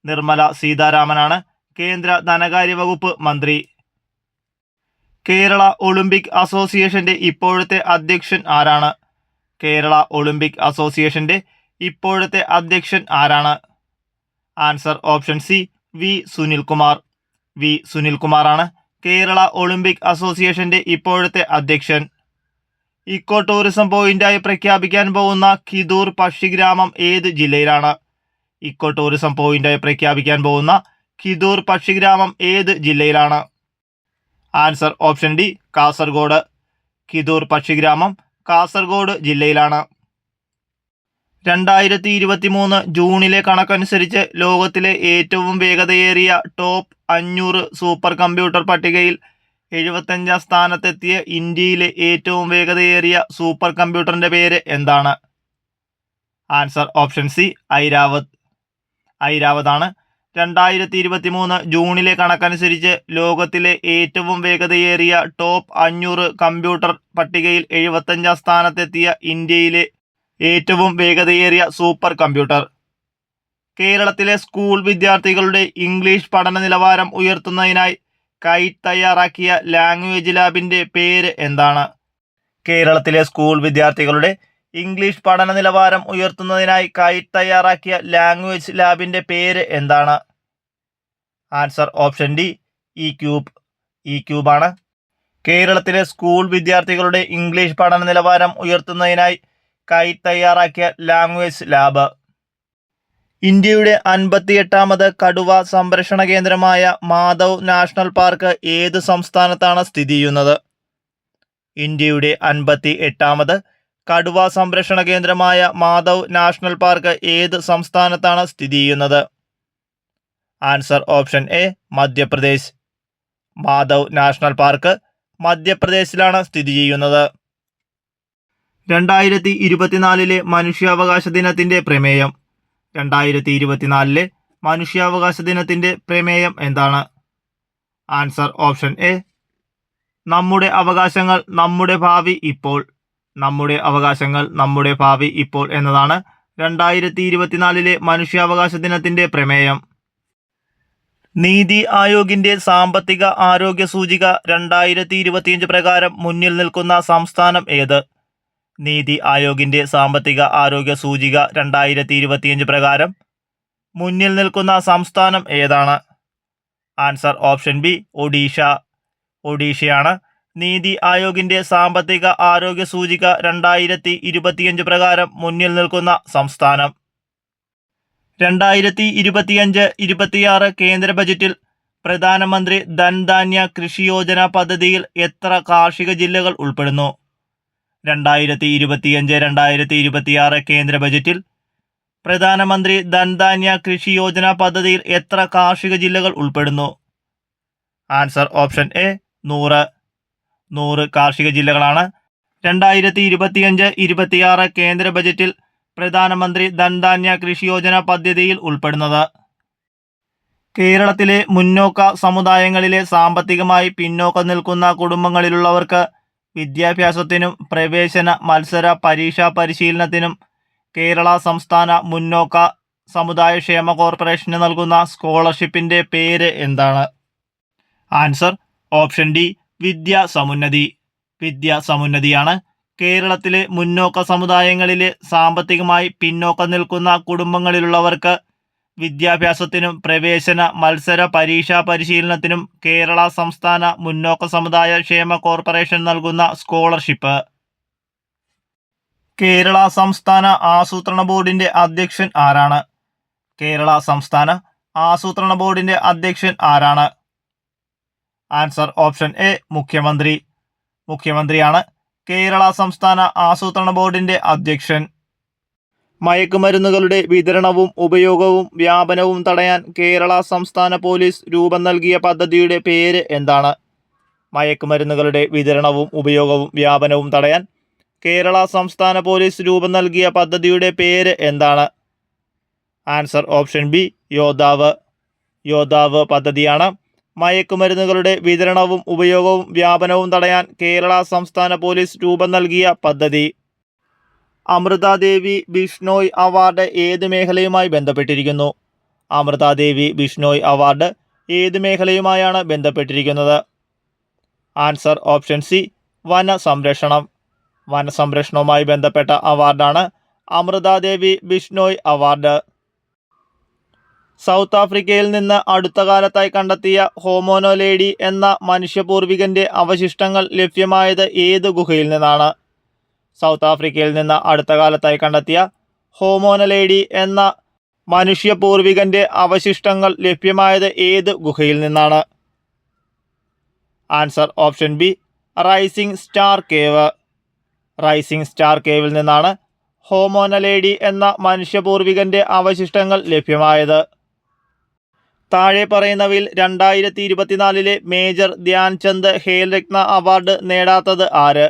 Nirmala സീതാരാമനാണ് കേന്ദ്ര ധനകാര്യ വകുപ്പ് മന്ത്രി. കേരള ഒളിമ്പിക് അസോസിയേഷന്റെ ഇപ്പോഴത്തെ അധ്യക്ഷൻ ആരാണ്? കേരള ഒളിമ്പിക് അസോസിയേഷന്റെ ഇപ്പോഴത്തെ അധ്യക്ഷൻ ആരാണ്? Answer option C V Sunilkumar. V സുനിൽകുമാറാണ് കേരള ഒളിമ്പിക് അസോസിയേഷന്റെ ഇപ്പോഴത്തെ അധ്യക്ഷൻ. ഇക്കോ ടൂറിസം പോയിന്റായി പ്രഖ്യാപിക്കാൻ പോകുന്ന കിദൂർ പക്ഷിഗ്രാമം ഏത് ജില്ലയിലാണ്? ഇക്കോ ടൂറിസം പോയിന്റായി പ്രഖ്യാപിക്കാൻ പോകുന്ന കിദൂർ പക്ഷിഗ്രാമം ഏത് ജില്ലയിലാണ്? Answer option D Kasaragod. Kidoor പക്ഷിഗ്രാമം കാസർഗോഡ് ജില്ലയിലാണ്. 2023 ജൂണിലെ കണക്കനുസരിച്ച് ലോകത്തിലെ ഏറ്റവും വേഗതയേറിയ ടോപ്പ് 500 സൂപ്പർ കമ്പ്യൂട്ടർ പട്ടികയിൽ 75ാം സ്ഥാനത്തെത്തിയ ഇന്ത്യയിലെ ഏറ്റവും വേഗതയേറിയ സൂപ്പർ കമ്പ്യൂട്ടറിന്റെ പേര് എന്താണ്? Answer option C Airavat. ഐരാവതാണ് 2023 ജൂണിലെ കണക്കനുസരിച്ച് ലോകത്തിലെ ഏറ്റവും വേഗതയേറിയ ടോപ്പ് 500 കമ്പ്യൂട്ടർ പട്ടികയിൽ 75ാം സ്ഥാനത്തെത്തിയ ഇന്ത്യയിലെ ഏറ്റവും വേഗതയേറിയ സൂപ്പർ കമ്പ്യൂട്ടർ. കേരളത്തിലെ സ്കൂൾ വിദ്യാർത്ഥികളുടെ ഇംഗ്ലീഷ് പഠന നിലവാരം ഉയർത്തുന്നതിനായി കൈറ്റ് തയ്യാറാക്കിയ ലാംഗ്വേജ് ലാബിന്റെ പേര് എന്താണ്? കേരളത്തിലെ സ്കൂൾ വിദ്യാർത്ഥികളുടെ ഇംഗ്ലീഷ് പഠന നിലവാരം ഉയർത്തുന്നതിനായി കൈറ്റ് തയ്യാറാക്കിയ ലാംഗ്വേജ് ലാബിന്റെ പേര് എന്താണ്? Answer option D E cube. E ക്യൂബാണ് കേരളത്തിലെ സ്കൂൾ വിദ്യാർത്ഥികളുടെ ഇംഗ്ലീഷ് പഠന നിലവാരം ഉയർത്തുന്നതിനായി കൈറ്റ് തയ്യാറാക്കിയ ലാംഗ്വേജ് ലാബ്. ഇന്ത്യയുടെ 58ാമത് കടുവ സംരക്ഷണ കേന്ദ്രമായ മാധവ് നാഷണൽ പാർക്ക് ഏത് സംസ്ഥാനത്താണ് സ്ഥിതി ചെയ്യുന്നത്? ഇന്ത്യയുടെ 58ാമത് കടുവ സംരക്ഷണ കേന്ദ്രമായ മാധവ് നാഷണൽ പാർക്ക് ഏത് സംസ്ഥാനത്താണ് സ്ഥിതി ചെയ്യുന്നത്? Answer option A Madhya Pradesh. Madhav national park മധ്യപ്രദേശിലാണ് സ്ഥിതി ചെയ്യുന്നത്. 2024 മനുഷ്യാവകാശ ദിനത്തിന്റെ പ്രമേയം? 2024 മനുഷ്യാവകാശ ദിനത്തിന്റെ പ്രമേയം എന്താണ്? ആൻസർ ഓപ്ഷൻ എ നമ്മുടെ അവകാശങ്ങൾ നമ്മുടെ ഭാവി ഇപ്പോൾ. നമ്മുടെ അവകാശങ്ങൾ നമ്മുടെ ഭാവി ഇപ്പോൾ എന്നതാണ് 2024 മനുഷ്യാവകാശ ദിനത്തിന്റെ പ്രമേയം. നീതി ആയോഗിന്റെ സാമ്പത്തിക ആരോഗ്യ സൂചിക 2025 പ്രകാരം മുന്നിൽ നിൽക്കുന്ന സംസ്ഥാനം ഏത്? നീതി ആയോഗിന്റെ സാമ്പത്തിക ആരോഗ്യ സൂചിക 2025 പ്രകാരം മുന്നിൽ നിൽക്കുന്ന സംസ്ഥാനം ഏതാണ്? Answer option B Odisha. ഒഡീഷയാണ് നീതി ആയോഗിന്റെ സാമ്പത്തിക ആരോഗ്യ സൂചിക 2025 പ്രകാരം മുന്നിൽ നിൽക്കുന്ന സംസ്ഥാനം. 2025-26 കേന്ദ്ര ബജറ്റിൽ പ്രധാനമന്ത്രി ധൻധാന്യ കൃഷി യോജന പദ്ധതിയിൽ എത്ര കാർഷിക ജില്ലകൾ ഉൾപ്പെടുന്നു? 2025-26 കേന്ദ്ര ബജറ്റിൽ പ്രധാനമന്ത്രി ധൻധാന്യ കൃഷി യോജന പദ്ധതിയിൽ എത്ര കാർഷിക ജില്ലകൾ ഉൾപ്പെടുന്നു? ആൻസർ ഓപ്ഷൻ എ 100 കാർഷിക ജില്ലകളാണ് 2025-26 കേന്ദ്ര ബജറ്റിൽ പ്രധാനമന്ത്രി ധൻധാന്യ കൃഷി യോജന പദ്ധതിയിൽ ഉൾപ്പെടുന്നത്. കേരളത്തിലെ മുന്നോക്ക സമുദായങ്ങളിലെ സാമ്പത്തികമായി പിന്നോക്കം നിൽക്കുന്ന കുടുംബങ്ങളിലുള്ളവർക്ക് വിദ്യാഭ്യാസത്തിനും പ്രവേശന മത്സര പരീക്ഷാ പരിശീലനത്തിനും കേരള സംസ്ഥാന മുന്നോക്ക സമുദായ ക്ഷേമ കോർപ്പറേഷന് നൽകുന്ന സ്കോളർഷിപ്പിന്റെ പേര് എന്താണ്? Answer option D വിദ്യാസമുന്നതി. വിദ്യാസമുന്നതിയാണ് കേരളത്തിലെ മുന്നോക്ക സമുദായങ്ങളിലെ സാമ്പത്തികമായി പിന്നോക്കം നിൽക്കുന്ന കുടുംബങ്ങളിലുള്ളവർക്ക് വിദ്യാഭ്യാസത്തിനും പ്രവേശന മത്സര പരീക്ഷാ പരിശീലനത്തിനും കേരള സംസ്ഥാന മുന്നോക്ക സമുദായ ക്ഷേമ കോർപ്പറേഷൻ നൽകുന്ന സ്കോളർഷിപ്പ്. കേരള സംസ്ഥാന ആസൂത്രണ ബോർഡിന്റെ അധ്യക്ഷൻ ആരാണ്? കേരള സംസ്ഥാന ആസൂത്രണ ബോർഡിന്റെ അധ്യക്ഷൻ ആരാണ്? ആൻസർ ഓപ്ഷൻ എ മുഖ്യമന്ത്രി. മുഖ്യമന്ത്രിയാണ് കേരള സംസ്ഥാന ആസൂത്രണ ബോർഡിന്റെ അധ്യക്ഷൻ. മയക്കുമരുന്നുകളുടെ വിതരണവും ഉപയോഗവും വ്യാപനവും തടയാൻ കേരള സംസ്ഥാന പോലീസ് രൂപം നൽകിയ പദ്ധതിയുടെ പേര് എന്താണ്? മയക്കുമരുന്നുകളുടെ വിതരണവും ഉപയോഗവും വ്യാപനവും തടയാൻ കേരള സംസ്ഥാന പോലീസ് രൂപം നൽകിയ പദ്ധതിയുടെ പേര് എന്താണ്? Answer option B Yodhavu. Yodhavu പദ്ധതിയാണ് മയക്കുമരുന്നുകളുടെ വിതരണവും ഉപയോഗവും വ്യാപനവും തടയാൻ കേരള സംസ്ഥാന പോലീസ് രൂപം നൽകിയ പദ്ധതി. അമൃതാദേവി ബിഷ്ണോയ് അവാർഡ് ഏത് മേഖലയുമായി ബന്ധപ്പെട്ടിരിക്കുന്നു? അമൃതാദേവി ബിഷ്ണോയ് അവാർഡ് ഏത് മേഖലയുമായാണ് ബന്ധപ്പെട്ടിരിക്കുന്നത്? ആൻസർ ഓപ്ഷൻ സി വനസംരക്ഷണം. വനസംരക്ഷണവുമായി ബന്ധപ്പെട്ട അവാർഡാണ് അമൃതാദേവി ബിഷ്ണോയ് അവാർഡ്. സൗത്ത് ആഫ്രിക്കയിൽ നിന്ന് അടുത്ത കാലത്തായി കണ്ടെത്തിയ ഹോമോനോലേഡി എന്ന മനുഷ്യപൂർവികന്റെ അവശിഷ്ടങ്ങൾ ലഭ്യമായത് ഏത് ഗുഹയിൽ നിന്നാണ്? സൗത്ത് ആഫ്രിക്കയിൽ നിന്ന് അടുത്ത കാലത്തായി കണ്ടെത്തിയ ഹോമോനലേഡി എന്ന മനുഷ്യപൂർവികന്റെ അവശിഷ്ടങ്ങൾ ലഭ്യമായത് ഏത് ഗുഹയിൽ നിന്നാണ്? Answer option B rising star cave. Rising star കേവിൽ നിന്നാണ് ഹോമോനലേഡി എന്ന മനുഷ്യപൂർവികന്റെ അവശിഷ്ടങ്ങൾ ലഭ്യമായത്. താഴെ പറയുന്നവയിൽ 2024 മേജർ ധ്യാൻചന്ദ് ഖേൽരത്ന അവാർഡ് നേടാത്തത് ആര്?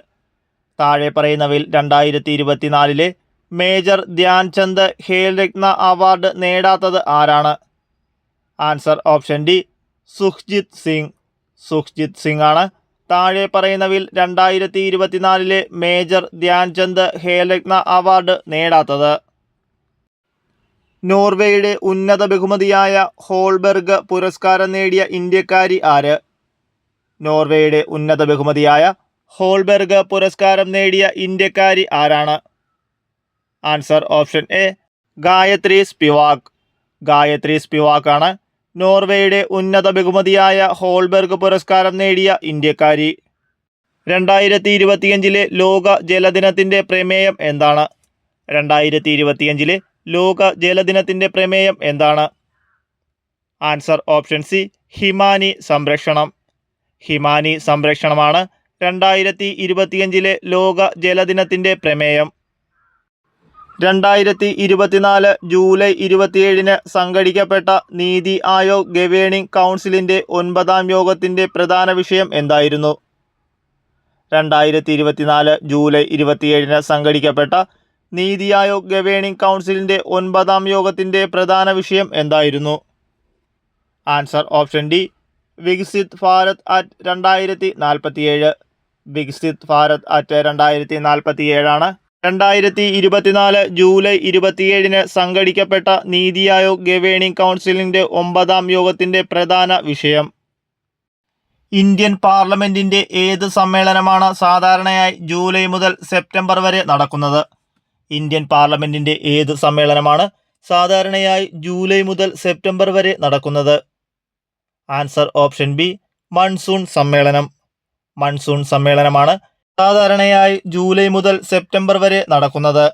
താഴെ പറയുന്നവയിൽ 2024 മേജർ ധ്യാൻചന്ദ് ഖേൽരത്ന അവാർഡ് നേടാത്തത് ആരാണ്? Answer option D Sukhjit Singh. Sukhjit Singh ആണ് താഴെ പറയുന്നവയിൽ 2024 മേജർ ധ്യാൻചന്ദ് ഖേൽരത്ന അവാർഡ് നേടാത്തത്. നോർവേയുടെ ഉന്നത ബഹുമതിയായ ഹോൾബെർഗ് പുരസ്കാരം നേടിയ ഇന്ത്യക്കാരി ആര്? നോർവേയുടെ ഉന്നത ബഹുമതിയായ ഹോൾബെർഗ് പുരസ്കാരം നേടിയ ഇന്ത്യക്കാരി ആരാണ്? Answer option A Gayatri Spivak. Gayatri Spivak ആണ് നോർവേയുടെ ഉന്നത ബഹുമതിയായ ഹോൾബെർഗ് പുരസ്കാരം നേടിയ ഇന്ത്യക്കാരി. 2025 ലോക ജലദിനത്തിൻ്റെ പ്രമേയം എന്താണ്? 2025 ലോക ജലദിനത്തിൻ്റെ പ്രമേയം എന്താണ്? ആൻസർ ഓപ്ഷൻ സി ഹിമാനി സംരക്ഷണം. ഹിമാനി സംരക്ഷണമാണ് 2025 ലോക ജലദിനത്തിൻ്റെ പ്രമേയം. 2024 ജൂലൈ 27 സംഘടിക്കപ്പെട്ട നീതി ആയോഗ് ഗവേണിംഗ് കൗൺസിലിൻ്റെ 9ാം യോഗത്തിൻ്റെ പ്രധാന വിഷയം എന്തായിരുന്നു? 2024 ജൂലൈ 27 സംഘടിക്കപ്പെട്ട നീതി ആയോഗ് ഗവേണിംഗ് കൗൺസിലിൻ്റെ 9ാം യോഗത്തിൻ്റെ പ്രധാന വിഷയം എന്തായിരുന്നു? Answer option D Viksit Bharat at 2047. Viksit Bharat at 2047 ആണ് 2024 ജൂലൈ 27 സംഘടിക്കപ്പെട്ട നീതി ആയോഗ് ഗവേണിംഗ് കൗൺസിലിൻ്റെ 9ാം യോഗത്തിൻ്റെ പ്രധാന വിഷയം. ഇന്ത്യൻ പാർലമെൻറ്റിൻ്റെ ഏത് സമ്മേളനമാണ് സാധാരണയായി ജൂലൈ മുതൽ സെപ്റ്റംബർ വരെ നടക്കുന്നത്? ഇന്ത്യൻ പാർലമെൻറ്റിൻ്റെ ഏത് സമ്മേളനമാണ് സാധാരണയായി ജൂലൈ മുതൽ സെപ്റ്റംബർ വരെ നടക്കുന്നത്? ആൻസർ ഓപ്ഷൻ ബി മൺസൂൺ സമ്മേളനം. മൺസൂൺ സമ്മേളനമാണ് സാധാരണയായി ജൂലൈ മുതൽ സെപ്റ്റംബർ വരെ നടക്കുന്നത്.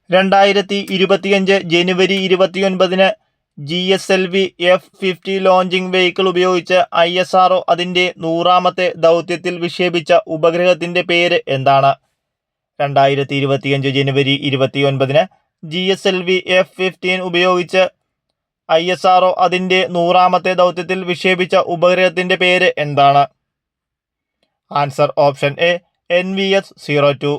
2025 ജനുവരി 29 GSLV F-50 ലോഞ്ചിങ് വെഹിക്കിൾ ഉപയോഗിച്ച് ISRO അതിൻ്റെ 100ാമത്തെ ദൗത്യത്തിൽ വിക്ഷേപിച്ച ഉപഗ്രഹത്തിൻ്റെ പേര് എന്താണ്? 2025 ജനുവരി 29 GSLV F-15 ഉപയോഗിച്ച് ISRO അതിൻ്റെ 100ാമത്തെ ദൗത്യത്തിൽ വിക്ഷേപിച്ച ഉപഗ്രഹത്തിൻ്റെ പേര് എന്താണ്? Answer option A NVS-02.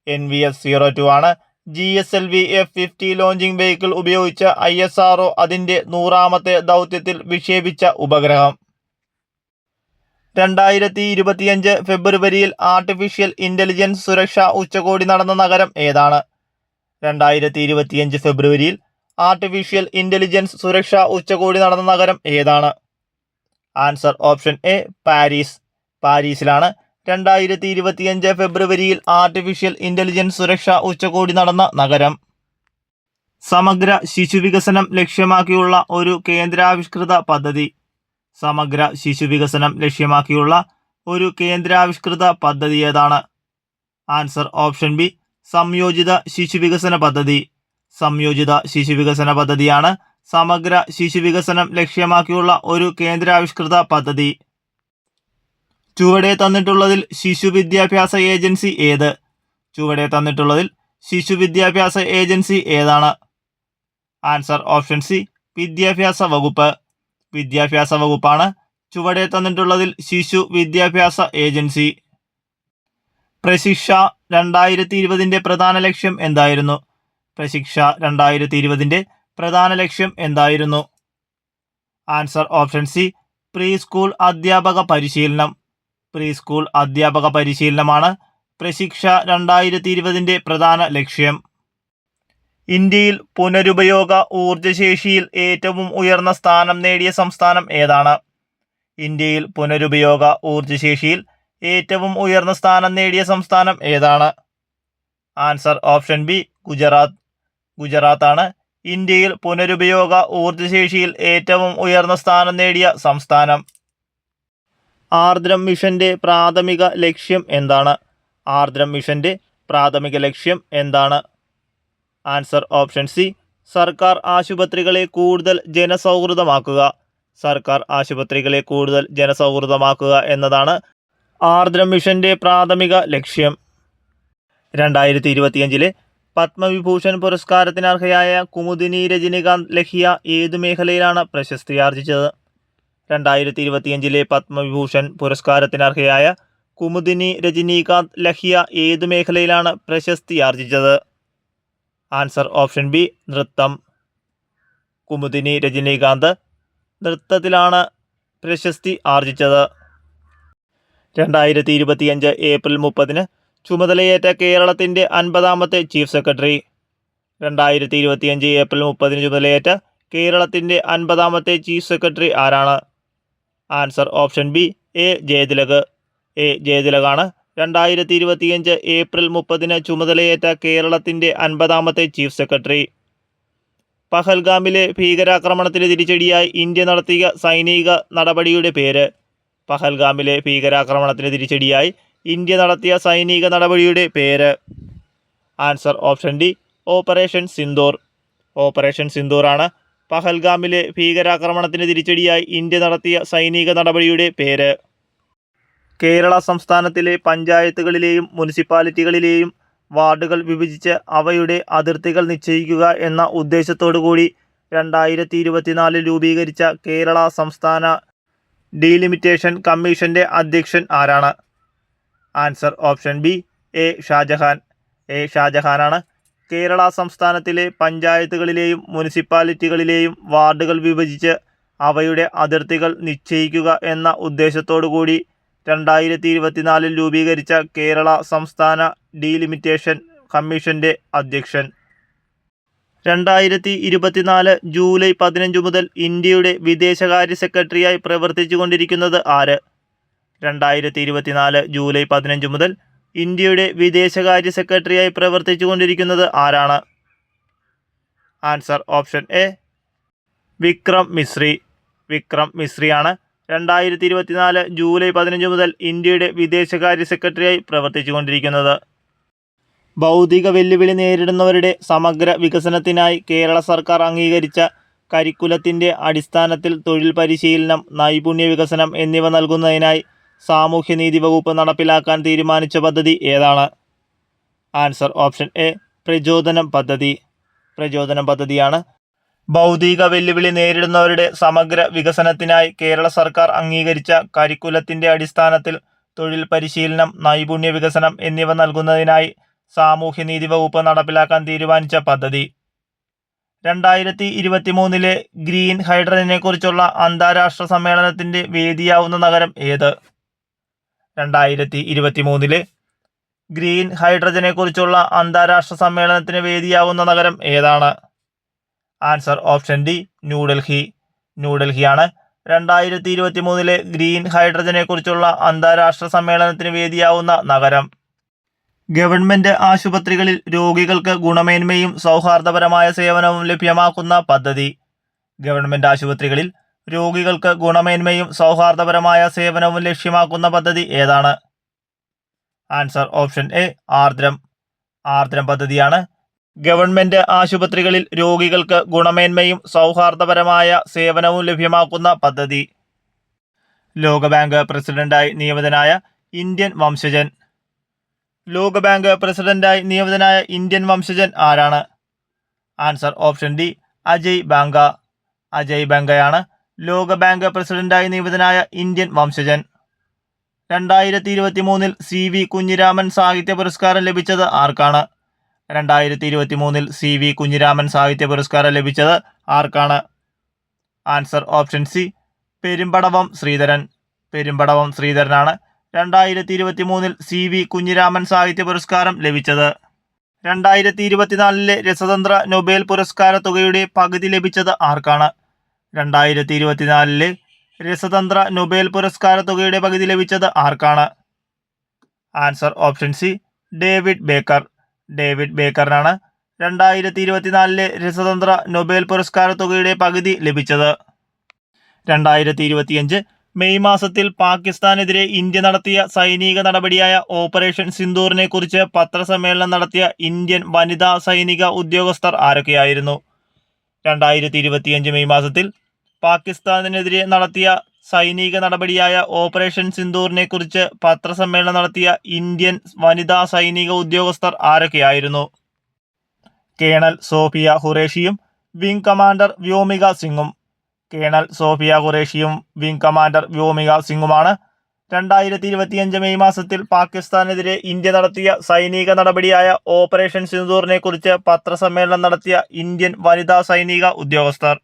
NVS-02 ആണ് GSLV F-50 ലോഞ്ചിങ് വെഹിക്കിൾ ഉപയോഗിച്ച് ISRO അതിൻ്റെ 100ാമത്തെ ദൗത്യത്തിൽ വിക്ഷേപിച്ച ഉപഗ്രഹം. 2025 ഫെബ്രുവരിയിൽ ആർട്ടിഫിഷ്യൽ ഇന്റലിജൻസ് സുരക്ഷാ ഉച്ചകോടി നടന്ന നഗരം ഏതാണ്? 2025 ഫെബ്രുവരിയിൽ ആർട്ടിഫിഷ്യൽ ഇന്റലിജൻസ് സുരക്ഷാ ഉച്ചകോടി നടന്ന നഗരം ഏതാണ്? Answer option A Paris. പാരീസിലാണ് 2025 ഫെബ്രുവരിയിൽ ആർട്ടിഫിഷ്യൽ ഇന്റലിജൻസ് സുരക്ഷാ ഉച്ചകോടി നടന്ന നഗരം. സമഗ്ര ശിശുവികസനം ലക്ഷ്യമാക്കിയുള്ള ഒരു കേന്ദ്രാവിഷ്കൃത പദ്ധതി. സമഗ്ര ശിശുവികസനം ലക്ഷ്യമാക്കിയുള്ള ഒരു കേന്ദ്രാവിഷ്കൃത പദ്ധതി ഏതാണ്? ആൻസർ ഓപ്ഷൻ ബി സംയോജിത ശിശുവികസന പദ്ധതി. സംയോജിത ശിശുവികസന പദ്ധതിയാണ് സമഗ്ര ശിശുവികസനം ലക്ഷ്യമാക്കിയുള്ള ഒരു കേന്ദ്രാവിഷ്കൃത പദ്ധതി. ചുവടെ തന്നിട്ടുള്ളതിൽ ശിശു വിദ്യാഭ്യാസ ഏജൻസി ഏത്? ചുവടെ തന്നിട്ടുള്ളതിൽ ശിശു വിദ്യാഭ്യാസ ഏജൻസി ഏതാണ്? ആൻസർ ഓപ്ഷൻ സി വിദ്യാഭ്യാസ വകുപ്പ്. വിദ്യാഭ്യാസ വകുപ്പാണ് ചുവടെ തന്നിട്ടുള്ളതിൽ ശിശു വിദ്യാഭ്യാസ ഏജൻസി. പ്രശിക്ഷ 2020 പ്രധാന ലക്ഷ്യം എന്തായിരുന്നു? പ്രശിക്ഷ 2020 പ്രധാന ലക്ഷ്യം എന്തായിരുന്നു? Answer option C pre school അധ്യാപക പരിശീലനം. പ്രീ സ്കൂൾ അധ്യാപക പരിശീലനമാണ് പ്രശിക്ഷ 2020 പ്രധാന ലക്ഷ്യം. ഇന്ത്യയിൽ പുനരുപയോഗ ഊർജ്ജശേഷിയിൽ ഏറ്റവും ഉയർന്ന സ്ഥാനം നേടിയ സംസ്ഥാനം ഏതാണ്? ഇന്ത്യയിൽ പുനരുപയോഗ ഊർജ്ജശേഷിയിൽ ഏറ്റവും ഉയർന്ന സ്ഥാനം നേടിയ സംസ്ഥാനം ഏതാണ്? Answer option B Gujarat. ഗുജറാത്താണ് ഇന്ത്യയിൽ പുനരുപയോഗ ഊർജ്ജശേഷിയിൽ ഏറ്റവും ഉയർന്ന സ്ഥാനം നേടിയ സംസ്ഥാനം. ആർദ്രം മിഷന്റെ പ്രാഥമിക ലക്ഷ്യം എന്താണ്? ആർദ്രം മിഷന്റെ പ്രാഥമിക ലക്ഷ്യം എന്താണ്? ആൻസർ ഓപ്ഷൻ സി സർക്കാർ ആശുപത്രികളെ കൂടുതൽ ജനസൗഹൃദമാക്കുക. സർക്കാർ ആശുപത്രികളെ കൂടുതൽ ജനസൗഹൃദമാക്കുക എന്നതാണ് ആർദ്രം മിഷന്റെ പ്രാഥമിക ലക്ഷ്യം. 2025 പത്മവിഭൂഷൺ പുരസ്കാരത്തിന് അർഹയായ കുമുദിനി രജനികാന്ത് ലഹിയ ഏതു മേഖലയിലാണ് പ്രശസ്തിയാർജിച്ചത്? 2025 പത്മവിഭൂഷൺ പുരസ്കാരത്തിന് അർഹയായ കുമുദിനി രജനീകാന്ത് ലഹിയ ഏതു മേഖലയിലാണ് പ്രശസ്തിയാർജിച്ചത്? ആൻസർ ഓപ്ഷൻ ബി നൃത്തം. കുമുദിനി രജനീകാന്ത് നൃത്തത്തിലാണ് പ്രശസ്തി ആർജിച്ചത്. 2025 ഏപ്രിൽ 30 ചുമതലയേറ്റ കേരളത്തിൻ്റെ 50ാമത്തെ ചീഫ് സെക്രട്ടറി. 2025 ഏപ്രിൽ 30 ചുമതലയേറ്റ കേരളത്തിൻ്റെ 50ാമത്തെ ചീഫ് സെക്രട്ടറി ആരാണ്? Answer option B A Jayathilak. A ജയതിലകാണ് 2025 ഏപ്രിൽ 30 ചുമതലയേറ്റ കേരളത്തിൻ്റെ 50ാമത്തെ ചീഫ് സെക്രട്ടറി. പഹൽഗാമിലെ ഭീകരാക്രമണത്തിന് തിരിച്ചടിയായി ഇന്ത്യ നടത്തിയ സൈനിക നടപടിയുടെ പേര്. പഹൽഗാമിലെ ഭീകരാക്രമണത്തിന് തിരിച്ചടിയായി ഇന്ത്യ നടത്തിയ സൈനിക നടപടിയുടെ പേര്. Answer option D operation Sindoor. Operation സിന്ദൂറാണ് പഹൽഗാമിലെ ഭീകരാക്രമണത്തിന് തിരിച്ചടിയായി ഇന്ത്യ നടത്തിയ സൈനിക നടപടിയുടെ പേര്. കേരള സംസ്ഥാനത്തിലെ പഞ്ചായത്തുകളിലെയും മുനിസിപ്പാലിറ്റികളിലെയും വാർഡുകൾ വിഭജിച്ച് അവയുടെ അതിർത്തികൾ നിശ്ചയിക്കുക എന്ന ഉദ്ദേശത്തോടുകൂടി 2024 രൂപീകരിച്ച കേരള സംസ്ഥാന ഡീലിമിറ്റേഷൻ കമ്മീഷന്റെ അധ്യക്ഷൻ ആരാണ്? Answer option B A Shajahan. A ഷാജഹാനാണ് കേരള സംസ്ഥാനത്തിലെ പഞ്ചായത്തുകളിലെയും മുനിസിപ്പാലിറ്റികളിലെയും വാർഡുകൾ വിഭജിച്ച് അവയുടെ അതിർത്തികൾ നിശ്ചയിക്കുക എന്ന ഉദ്ദേശത്തോടുകൂടി 2024 രൂപീകരിച്ച കേരള സംസ്ഥാന ഡീലിമിറ്റേഷൻ കമ്മീഷന്റെ അധ്യക്ഷൻ. 2024 ജൂലൈ 15 മുതൽ ഇന്ത്യയുടെ വിദേശകാര്യ സെക്രട്ടറിയായി പ്രവർത്തിച്ചുകൊണ്ടിരിക്കുന്നത് ആര്? 2024 ജൂലൈ 15 മുതൽ ഇന്ത്യയുടെ വിദേശകാര്യ സെക്രട്ടറിയായി പ്രവർത്തിച്ചുകൊണ്ടിരിക്കുന്നത് ആരാണ്? Answer option A Vikram Misri. Vikram മിശ്രിയാണ് 2024 ജൂലൈ 15 മുതൽ ഇന്ത്യയുടെ വിദേശകാര്യ സെക്രട്ടറിയായി പ്രവർത്തിച്ചുകൊണ്ടിരിക്കുന്നത്. ഭൗതിക വെല്ലുവിളി നേരിടുന്നവരുടെ സമഗ്ര വികസനത്തിനായി കേരള സർക്കാർ അംഗീകരിച്ച കരിക്കുലത്തിൻ്റെ അടിസ്ഥാനത്തിൽ തൊഴിൽ പരിശീലനം, നൈപുണ്യ വികസനം എന്നിവ നൽകുന്നതിനായി സാമൂഹ്യനീതി വകുപ്പ് നടപ്പിലാക്കാൻ തീരുമാനിച്ച പദ്ധതി ഏതാണ്? ആൻസർ ഓപ്ഷൻ എ പ്രചോദനം പദ്ധതി. പ്രചോദനം പദ്ധതിയാണ് ഭൗതിക വെല്ലുവിളി നേരിടുന്നവരുടെ സമഗ്ര വികസനത്തിനായി കേരള സർക്കാർ അംഗീകരിച്ച കരിക്കുലത്തിൻ്റെ അടിസ്ഥാനത്തിൽ തൊഴിൽ പരിശീലനം, നൈപുണ്യ വികസനം എന്നിവ നൽകുന്നതിനായി സാമൂഹ്യനീതി വകുപ്പ് നടപ്പിലാക്കാൻ തീരുമാനിച്ച പദ്ധതി. 2023 ഗ്രീൻ ഹൈഡ്രജനെക്കുറിച്ചുള്ള അന്താരാഷ്ട്ര സമ്മേളനത്തിൻ്റെ വേദിയാവുന്ന നഗരം ഏത്? 2023 ഗ്രീൻ ഹൈഡ്രജനെ കുറിച്ചുള്ള അന്താരാഷ്ട്ര സമ്മേളനത്തിന് വേദിയാകുന്ന നഗരം ഏതാണ്? Answer option D New Delhi. ന്യൂഡൽഹിയാണ് 2023 ഗ്രീൻ ഹൈഡ്രജനെ കുറിച്ചുള്ള അന്താരാഷ്ട്ര സമ്മേളനത്തിന് വേദിയാവുന്ന നഗരം. ഗവൺമെന്റ് ആശുപത്രികളിൽ രോഗികൾക്ക് ഗുണമേന്മയും സൗഹാർദ്ദപരമായ സേവനവും ലഭ്യമാക്കുന്ന പദ്ധതി. ഗവൺമെന്റ് ആശുപത്രികളിൽ രോഗികൾക്ക് ഗുണമേന്മയും സൗഹാർദ്ദപരമായ സേവനവും ലക്ഷ്യമാക്കുന്ന പദ്ധതി ഏതാണ്? Answer option A Aardram. Aardram പദ്ധതിയാണ് ഗവൺമെന്റ് ആശുപത്രികളിൽ രോഗികൾക്ക് ഗുണമേന്മയും സൗഹാർദ്ദപരമായ സേവനവും ലഭ്യമാക്കുന്ന പദ്ധതി. ലോകബാങ്ക് പ്രസിഡന്റായി നിയമിതനായ ഇന്ത്യൻ വംശജൻ. ലോകബാങ്ക് പ്രസിഡന്റായി നിയമിതനായ ഇന്ത്യൻ വംശജൻ ആരാണ്? Answer option D Ajay Banga. Ajay ബാങ്കയാണ് ലോകബാങ്ക് പ്രസിഡന്റായി നിയമിതനായ ഇന്ത്യൻ വംശജൻ. 2023 CV കുഞ്ഞിരാമൻ സാഹിത്യ പുരസ്കാരം ലഭിച്ചത് ആർക്കാണ്? 2023 CV കുഞ്ഞിരാമൻ സാഹിത്യ പുരസ്കാരം ലഭിച്ചത് ആർക്കാണ്? Answer option C Perumbadavam Sreedharan. Perumbadavam ശ്രീധരനാണ് 2023 CV കുഞ്ഞിരാമൻ സാഹിത്യ പുരസ്കാരം ലഭിച്ചത്. 2024 രസതന്ത്ര നൊബേൽ പുരസ്കാര തുകയുടെ പകുതി ലഭിച്ചത് ആർക്കാണ്? 2024 രസതന്ത്ര നൊബേൽ പുരസ്കാര തുകയുടെ പകുതി ലഭിച്ചത് ആർക്കാണ്? Answer option C David Baker. David ബേക്കറിനാണ് 2024 രസതന്ത്ര നൊബേൽ പുരസ്കാര തുകയുടെ പകുതി ലഭിച്ചത്. 2025 മെയ് മാസത്തിൽ പാകിസ്ഥാനെതിരെ ഇന്ത്യ നടത്തിയ സൈനിക നടപടിയായ ഓപ്പറേഷൻ സിന്ദൂറിനെ കുറിച്ച് പത്രസമ്മേളനം നടത്തിയ ഇന്ത്യൻ വനിതാ സൈനിക ഉദ്യോഗസ്ഥർ ആരൊക്കെയായിരുന്നു? 2025 മെയ് മാസത്തിൽ പാകിസ്ഥാനെതിരെ നടത്തിയ സൈനിക നടപടിയായ ഓപ്പറേഷൻ സിന്ദൂറിനെ കുറിച്ച് പത്രസമ്മേളനം നടത്തിയ ഇന്ത്യൻ വനിതാ സൈനിക ഉദ്യോഗസ്ഥർ ആരൊക്കെയായിരുന്നു? കേണൽ സോഫിയ ഖുറേഷിയും വിംഗ് കമാൻഡർ വ്യോമിക സിംഗും. കേണൽ സോഫിയ ഖുറേഷിയും വിംഗ് കമാൻഡർ വ്യോമിക സിംഗുമാണ് 2025 മെയ് മാസത്തിൽ പാകിസ്ഥാനെതിരെ ഇന്ത്യ നടത്തിയ സൈനിക നടപടിയായ ഓപ്പറേഷൻ സിന്ദൂറിനെ കുറിച്ച് പത്രസമ്മേളനം നടത്തിയ ഇന്ത്യൻ വനിതാ സൈനിക ഉദ്യോഗസ്ഥർ.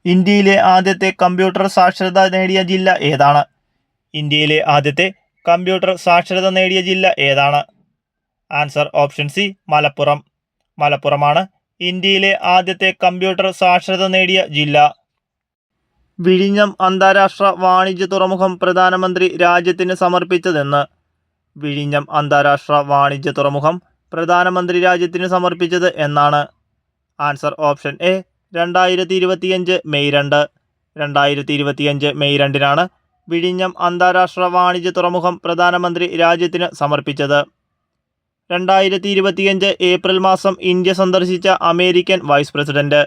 ഇന്ത്യയിലെ ആദ്യത്തെ കമ്പ്യൂട്ടർ സാക്ഷരത നേടിയ ജില്ല ഏതാണ്? ഇന്ത്യയിലെ ആദ്യത്തെ കമ്പ്യൂട്ടർ സാക്ഷരത നേടിയ ജില്ല ഏതാണ്? Answer option C Malappuram. മലപ്പുറമാണ് ഇന്ത്യയിലെ ആദ്യത്തെ കമ്പ്യൂട്ടർ സാക്ഷരത നേടിയ ജില്ല. വിഴിഞ്ഞം അന്താരാഷ്ട്ര വാണിജ്യ തുറമുഖം പ്രധാനമന്ത്രി രാജ്യത്തിന് സമർപ്പിച്ചതെന്ന്. വിഴിഞ്ഞം അന്താരാഷ്ട്ര വാണിജ്യ തുറമുഖം പ്രധാനമന്ത്രി രാജ്യത്തിന് സമർപ്പിച്ചത് എന്നാണ്? Answer option A 2025 May 2. 2025 May 2 വിഴിഞ്ഞം അന്താരാഷ്ട്ര വാണിജ്യ തുറമുഖം പ്രധാനമന്ത്രി രാജ്യത്തിന് സമർപ്പിച്ചത്. 2025 ഏപ്രിൽ മാസം ഇന്ത്യ സന്ദർശിച്ച അമേരിക്കൻ വൈസ് പ്രസിഡന്റ്.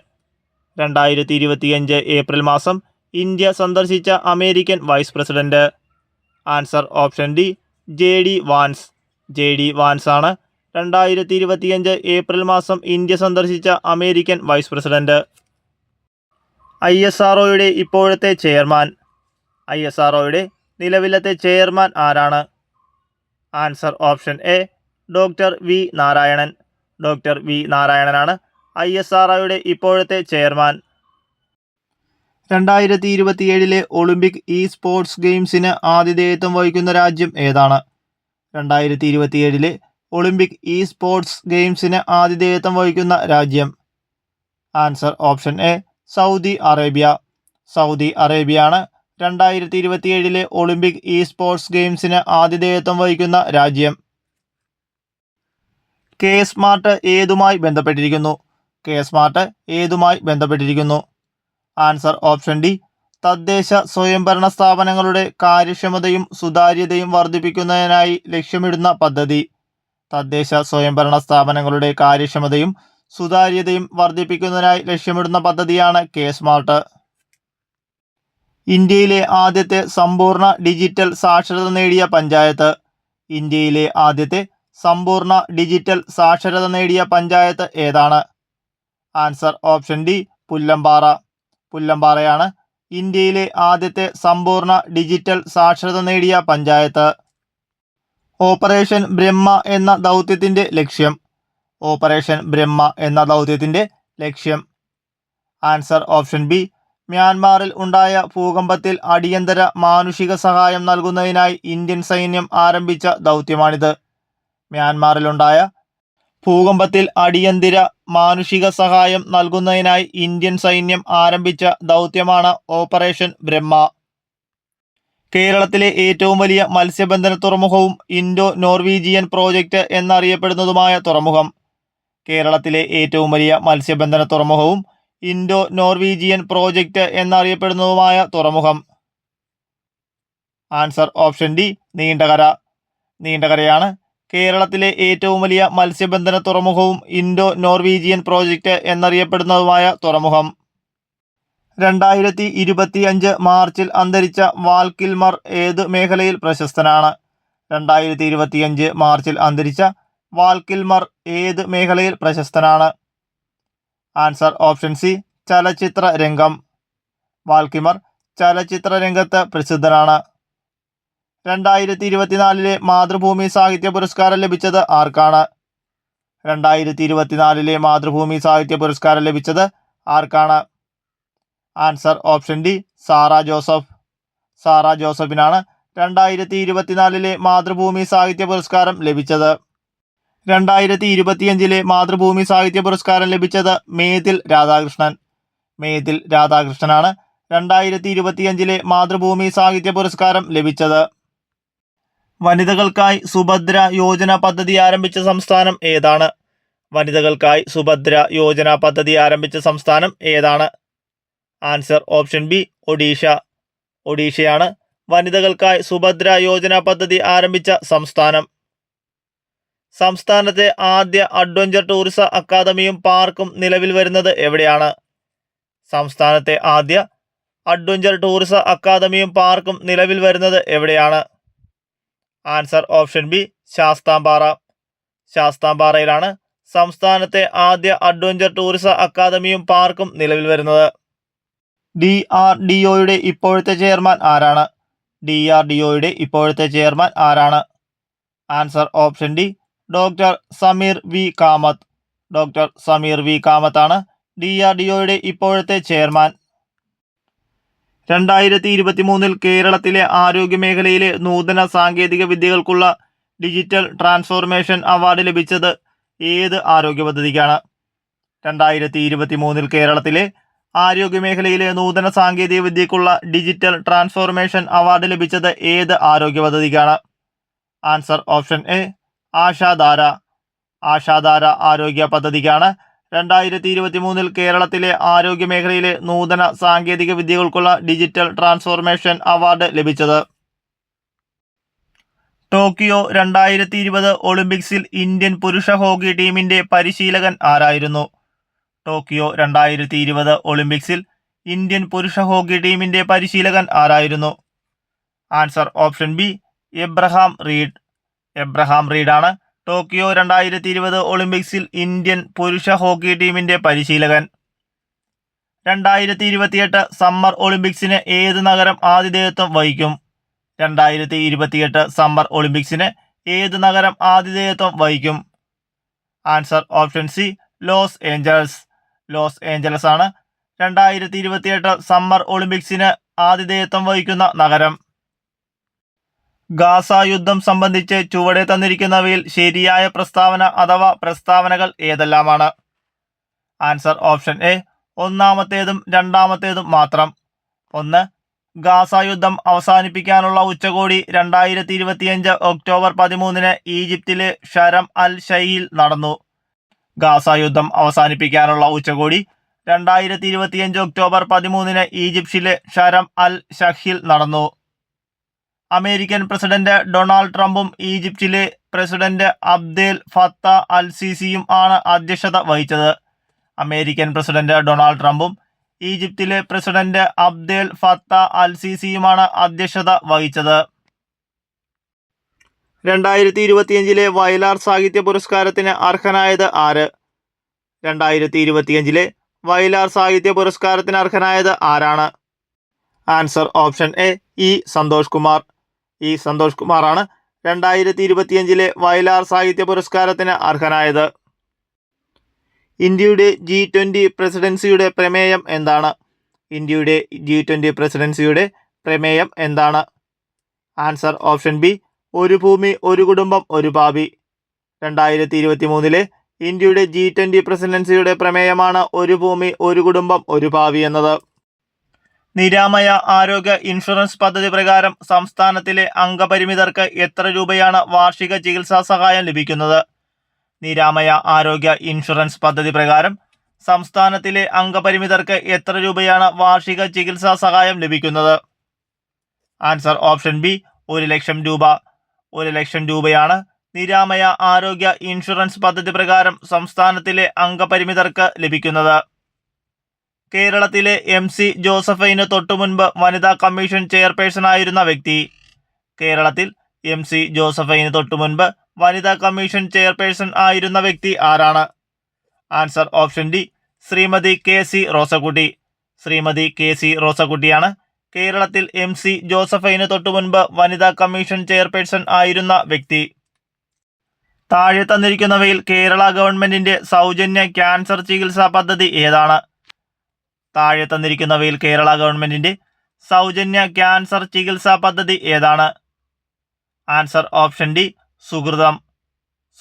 2025 ഏപ്രിൽ മാസം ഇന്ത്യ സന്ദർശിച്ച American vice president. Answer option D JD Vance. JD Vance ആണ് 2025 ഏപ്രിൽ മാസം ഇന്ത്യ സന്ദർശിച്ച അമേരിക്കൻ വൈസ് പ്രസിഡന്റ്. ISROയുടെ ഇപ്പോഴത്തെ ചെയർമാൻ. ISROയുടെ നിലവിലത്തെ ചെയർമാൻ ആരാണ്? Answer option A doctor V Narayanan. Doctor V നാരായണനാണ് ISROയുടെ ഇപ്പോഴത്തെ ചെയർമാൻ. 2027 ഒളിമ്പിക് സ്പോർട്സ് ഗെയിംസിന് ആതിഥേയത്വം വഹിക്കുന്ന രാജ്യം ഏതാണ്? 2027 ഒളിമ്പിക് സ്പോർട്സ് ഗെയിംസിന് ആതിഥേയത്വം വഹിക്കുന്ന രാജ്യം. Answer option A Saudi Arabia. Saudi അറേബ്യയാണ് 2027 ഒളിമ്പിക് സ്പോർട്സ് ഗെയിംസിന് ആതിഥേയത്വം വഹിക്കുന്ന രാജ്യം. K-സ്മാർട്ട് ഏതുമായി ബന്ധപ്പെട്ടിരിക്കുന്നു? K-സ്മാർട്ട് ഏതുമായി ബന്ധപ്പെട്ടിരിക്കുന്നു? ആൻസർ ഓപ്ഷൻ ഡി തദ്ദേശ സ്വയംഭരണ സ്ഥാപനങ്ങളുടെ കാര്യക്ഷമതയും സുതാര്യതയും വർദ്ധിപ്പിക്കുന്നതിനായി ലക്ഷ്യമിടുന്ന പദ്ധതി. തദ്ദേശ സ്വയംഭരണ സ്ഥാപനങ്ങളുടെ കാര്യക്ഷമതയും സുതാര്യതയും വർദ്ധിപ്പിക്കുന്നതിനായി ലക്ഷ്യമിടുന്ന പദ്ധതിയാണ് K-സ്മാർട്ട്. ഇന്ത്യയിലെ ആദ്യത്തെ സമ്പൂർണ്ണ ഡിജിറ്റൽ സാക്ഷരത നേടിയ പഞ്ചായത്ത്. ഇന്ത്യയിലെ ആദ്യത്തെ സമ്പൂർണ്ണ ഡിജിറ്റൽ സാക്ഷരത നേടിയ പഞ്ചായത്ത് ഏതാണ്? Answer option D Pullampara. പുല്ലമ്പാറയാണ് ഇന്ത്യയിലെ ആദ്യത്തെ സമ്പൂർണ്ണ ഡിജിറ്റൽ സാക്ഷരത നേടിയ പഞ്ചായത്ത്. ഓപ്പറേഷൻ ബ്രഹ്മ എന്ന ദൗത്യത്തിൻ്റെ ലക്ഷ്യം. ഓപ്പറേഷൻ ബ്രഹ്മ എന്ന ദൗത്യത്തിൻ്റെ ലക്ഷ്യം. ആൻസർ ഓപ്ഷൻ ബി മ്യാൻമാറിൽ ഉണ്ടായ ഭൂകമ്പത്തിൽ അടിയന്തര മാനുഷിക സഹായം നൽകുന്നതിനായി ഇന്ത്യൻ സൈന്യം ആരംഭിച്ച ദൗത്യമാണിത്. മ്യാൻമാറിലുണ്ടായ ഭൂകമ്പത്തിൽ അടിയന്തര മാനുഷിക സഹായം നൽകുന്നതിനായി ഇന്ത്യൻ സൈന്യം ആരംഭിച്ച ദൗത്യമാണ് ഓപ്പറേഷൻ ബ്രഹ്മ. കേരളത്തിലെ ഏറ്റവും വലിയ മത്സ്യബന്ധന തുറമുഖവും ഇൻഡോ നോർവീജിയൻ പ്രോജക്റ്റ് എന്നറിയപ്പെടുന്നതുമായ തുറമുഖം. കേരളത്തിലെ ഏറ്റവും വലിയ മത്സ്യബന്ധന തുറമുഖവും ഇൻഡോ നോർവീജിയൻ പ്രോജക്റ്റ് എന്നറിയപ്പെടുന്നതുമായ തുറമുഖം. Answer option D, Neendakara. നീണ്ടകരയാണ് കേരളത്തിലെ ഏറ്റവും വലിയ മത്സ്യബന്ധന തുറമുഖവും ഇൻഡോ നോർവീജിയൻ പ്രോജക്റ്റ് എന്നറിയപ്പെടുന്നതുമായ തുറമുഖം. 2025 മാർച്ചിൽ അന്തരിച്ച വാൽ കിൽമർ ഏത് മേഖലയിൽ പ്രശസ്തനാണ്? 2025 മാർച്ചിൽ അന്തരിച്ച വാൽ കിൽമർ ഏത് മേഖലയിൽ പ്രശസ്തനാണ്? ആൻസർ ഓപ്ഷൻ സി, ചലച്ചിത്ര രംഗം. വാൽ കിൽമർ ചലച്ചിത്ര രംഗത്ത് പ്രസിദ്ധനാണ്. 2024 മാതൃഭൂമി സാഹിത്യ പുരസ്കാരം ലഭിച്ചത് ആർക്കാണ്? 2024 മാതൃഭൂമി സാഹിത്യ പുരസ്കാരം ലഭിച്ചത് ആർക്കാണ്? Answer option D, Sarah Joseph. Sarah ജോസഫിനാണ് 2024 മാതൃഭൂമി സാഹിത്യ പുരസ്കാരം ലഭിച്ചത്. 2025 മാതൃഭൂമി സാഹിത്യ പുരസ്കാരം ലഭിച്ചത് മേതിൽ രാധാകൃഷ്ണൻ. മേതിൽ രാധാകൃഷ്ണനാണ് 2025 മാതൃഭൂമി സാഹിത്യ പുരസ്കാരം ലഭിച്ചത്. വനിതകൾക്കായി സുഭദ്ര യോജന പദ്ധതി ആരംഭിച്ച സംസ്ഥാനം ഏതാണ്? വനിതകൾക്കായി സുഭദ്ര യോജന പദ്ധതി ആരംഭിച്ച സംസ്ഥാനം ഏതാണ്? Answer option B, Odisha. ഒഡീഷയാണ് വനിതകൾക്കായി സുഭദ്ര യോജന പദ്ധതി ആരംഭിച്ച സംസ്ഥാനം. സംസ്ഥാനത്തെ ആദ്യ അഡ്വഞ്ചർ ടൂറിസം അക്കാദമിയും പാർക്കും നിലവിൽ വരുന്നത് എവിടെയാണ്? സംസ്ഥാനത്തെ ആദ്യ അഡ്വഞ്ചർ ടൂറിസം അക്കാദമിയും പാർക്കും നിലവിൽ വരുന്നത് എവിടെയാണ്? Answer option B, Sasthampara. ശാസ്താംപാറയിലാണ് സംസ്ഥാനത്തെ ആദ്യ അഡ്വഞ്ചർ ടൂറിസം അക്കാദമിയും പാർക്കും നിലവിൽ വരുന്നത്. DRDOയുടെ ഇപ്പോഴത്തെ ചെയർമാൻ ആരാണ്? DRDOയുടെ ഇപ്പോഴത്തെ ചെയർമാൻ ആരാണ്? Answer option D, doctor Sameer V Kamath. Doctor Sameer V കാമത്താണ് DRDOയുടെ ഇപ്പോഴത്തെ ചെയർമാൻ. 2023 കേരളത്തിലെ ആരോഗ്യമേഖലയിലെ നൂതന സാങ്കേതിക വിദ്യകൾക്കുള്ള ഡിജിറ്റൽ ട്രാൻസ്ഫോർമേഷൻ അവാർഡ് ലഭിച്ചത് ഏത് ആരോഗ്യ പദ്ധതിക്കാണ്? 2023 കേരളത്തിലെ ആരോഗ്യമേഖലയിലെ നൂതന സാങ്കേതിക വിദ്യക്കുള്ള ഡിജിറ്റൽ ട്രാൻസ്ഫോർമേഷൻ അവാർഡ് ലഭിച്ചത് ഏത് ആരോഗ്യ പദ്ധതിക്കാണ്? Answer option A, Ashadhara. Ashadhara ആരോഗ്യ പദ്ധതിക്കാണ് 2023 കേരളത്തിലെ ആരോഗ്യമേഖലയിലെ നൂതന സാങ്കേതിക വിദ്യകൾക്കുള്ള ഡിജിറ്റൽ ട്രാൻസ്ഫോർമേഷൻ അവാർഡ് ലഭിച്ചത്. ടോക്കിയോ 2020 ഒളിമ്പിക്സിൽ ഇന്ത്യൻ പുരുഷ ഹോക്കി ടീമിന്റെ പരിശീലകൻ ആരായിരുന്നു? ടോക്കിയോ 2020 ഒളിമ്പിക്സിൽ ഇന്ത്യൻ പുരുഷ ഹോക്കി ടീമിന്റെ പരിശീലകൻ ആരായിരുന്നു? Answer option B, Abraham Reid. Abraham റീഡാണ് ടോക്കിയോ 2020 ഒളിമ്പിക്സിൽ ഇന്ത്യൻ പുരുഷ ഹോക്കി ടീമിന്റെ പരിശീലകൻ. 2028 സമ്മർ ഒളിമ്പിക്സിന് ഏത് നഗരം ആതിഥേയത്വം വഹിക്കും? 2028 സമ്മർ ഒളിമ്പിക്സിന് ഏത് നഗരം ആതിഥേയത്വം വഹിക്കും? Answer option C, Los Angeles. Los Angeles ആണ് 2028 സമ്മർ ഒളിമ്പിക്സിന് ആതിഥേയത്വം വഹിക്കുന്ന നഗരം. ഗാസ യുദ്ധം സംബന്ധിച്ച് ചുവടെ തന്നിരിക്കുന്നവയിൽ ശരിയായ പ്രസ്താവന അഥവാ പ്രസ്താവനകൾ ഏതെല്ലാമാണ്? ആൻസർ ഓപ്ഷൻ എ, ഒന്നാമത്തേതും രണ്ടാമത്തേതും മാത്രം. 1. ഗാസ യുദ്ധം അവസാനിപ്പിക്കാനുള്ള ഉച്ചകോടി 2025 ഒക്ടോബർ 13 ഈജിപ്തിലെ ഷരം അൽ ഷൈഖിൽ നടന്നു. ഗാസ യുദ്ധം അവസാനിപ്പിക്കാനുള്ള ഉച്ചകോടി 2025 ഒക്ടോബർ 13 ഈജിപ്തിലെ ഷരം അൽ ഷൈഖിൽ നടന്നു. അമേരിക്കൻ പ്രസിഡന്റ് ഡൊണാൾഡ് ട്രംപും ഈജിപ്തിലെ പ്രസിഡന്റ് അബ്ദേൽ ഫത്ത അൽ സിസിയും ആണ് അധ്യക്ഷത വഹിച്ചത്. അമേരിക്കൻ പ്രസിഡന്റ് ഡൊണാൾഡ് ട്രംപും ഈജിപ്തിലെ പ്രസിഡന്റ് അബ്ദേൽ ഫത്ത അൽ സിസിയുമാണ് അധ്യക്ഷത വഹിച്ചത്. 2025 വയലാർ സാഹിത്യ പുരസ്കാരത്തിന് അർഹനായത് ആര്? 2025 വയലാർ സാഹിത്യ പുരസ്കാരത്തിന് അർഹനായത് ആരാണ്? Answer option A, E Santhosh Kumar. E Santhosh കുമാറാണ് 2025 വയലാർ സാഹിത്യ പുരസ്കാരത്തിന് അർഹനായത്. ഇന്ത്യയുടെ G20 പ്രസിഡൻസിയുടെ പ്രമേയം എന്താണ്? ഇന്ത്യയുടെ G20 പ്രസിഡൻസിയുടെ പ്രമേയം എന്താണ്? ആൻസർ ഓപ്ഷൻ ബി, ഒരു ഭൂമി ഒരു കുടുംബം ഒരു ഭാവി. 2023 ഇന്ത്യയുടെ G20 പ്രസിഡൻസിയുടെ പ്രമേയമാണ് ഒരു ഭൂമി ഒരു കുടുംബം ഒരു ഭാവി എന്നത്. നിരാമയ ആരോഗ്യ ഇൻഷുറൻസ് പദ്ധതി പ്രകാരം സംസ്ഥാനത്തിലെ അംഗപരിമിതർക്ക് എത്ര രൂപയാണ് വാർഷിക ചികിത്സാ സഹായം ലഭിക്കുന്നത്? നിരാമയ ആരോഗ്യ ഇൻഷുറൻസ് പദ്ധതി പ്രകാരം സംസ്ഥാനത്തിലെ അംഗപരിമിതർക്ക് എത്ര രൂപയാണ് വാർഷിക ചികിത്സാ സഹായം ലഭിക്കുന്നത്? ആൻസർ ഓപ്ഷൻ ബി, 1 ലക്ഷം രൂപ. 1 ലക്ഷം രൂപയാണ് നിരാമയ ആരോഗ്യ ഇൻഷുറൻസ് പദ്ധതി പ്രകാരം സംസ്ഥാനത്തിലെ അംഗപരിമിതർക്ക് ലഭിക്കുന്നത്. കേരളത്തിലെ MC ജോസഫൈന് തൊട്ടുമുൻപ് വനിതാ കമ്മീഷൻ ചെയർപേഴ്സൺ ആയിരുന്ന വ്യക്തി. കേരളത്തിൽ MC ജോസഫൈന് തൊട്ടുമുൻപ് വനിതാ കമ്മീഷൻ ചെയർപേഴ്സൺ ആയിരുന്ന വ്യക്തി ആരാണ്? Answer option D, Shrimati KC Rosakutty. Shrimati KC റോസക്കുട്ടിയാണ് കേരളത്തിൽ MC ജോസഫൈന് തൊട്ടുമുൻപ് വനിതാ കമ്മീഷൻ ചെയർപേഴ്സൺ ആയിരുന്ന വ്യക്തി. താഴെ തന്നിരിക്കുന്നവയിൽ കേരള ഗവൺമെന്റിന്റെ സൗജന്യ ക്യാൻസർ ചികിത്സാ പദ്ധതി ഏതാണ്? താഴെ തന്നിരിക്കുന്നവയിൽ കേരള ഗവൺമെന്റിന്റെ സൗജന്യ ക്യാൻസർ ചികിത്സാ പദ്ധതി ഏതാണ്? Answer option D, Sukritham.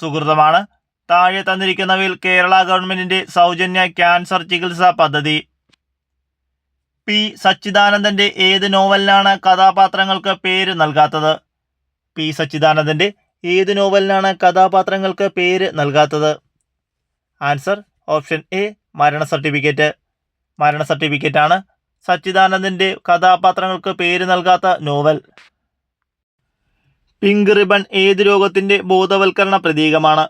സുകൃതമാണ് താഴെ തന്നിരിക്കുന്നവയിൽ കേരള ഗവൺമെന്റിന്റെ സൗജന്യ ക്യാൻസർ ചികിത്സാ പദ്ധതി. P സച്ചിദാനന്ദന്റെ ഏത് നോവലിനാണ് കഥാപാത്രങ്ങൾക്ക് പേര് നൽകാത്തത്? P സച്ചിദാനന്ദന്റെ ഏത് നോവലിനാണ് കഥാപാത്രങ്ങൾക്ക് പേര് നൽകാത്തത്? ആൻസർ ഓപ്ഷൻ എ, മരണ സർട്ടിഫിക്കറ്റ്. മരണ സർട്ടിഫിക്കറ്റാണ് സച്ചിദാനന്ദന്റെ കഥാപാത്രങ്ങൾക്ക് പേര് നൽകാത്ത നോവൽ. പിങ്ക് റിബൺ ഏത് രോഗത്തിന്റെ ബോധവൽക്കരണ പ്രതീകമാണ്?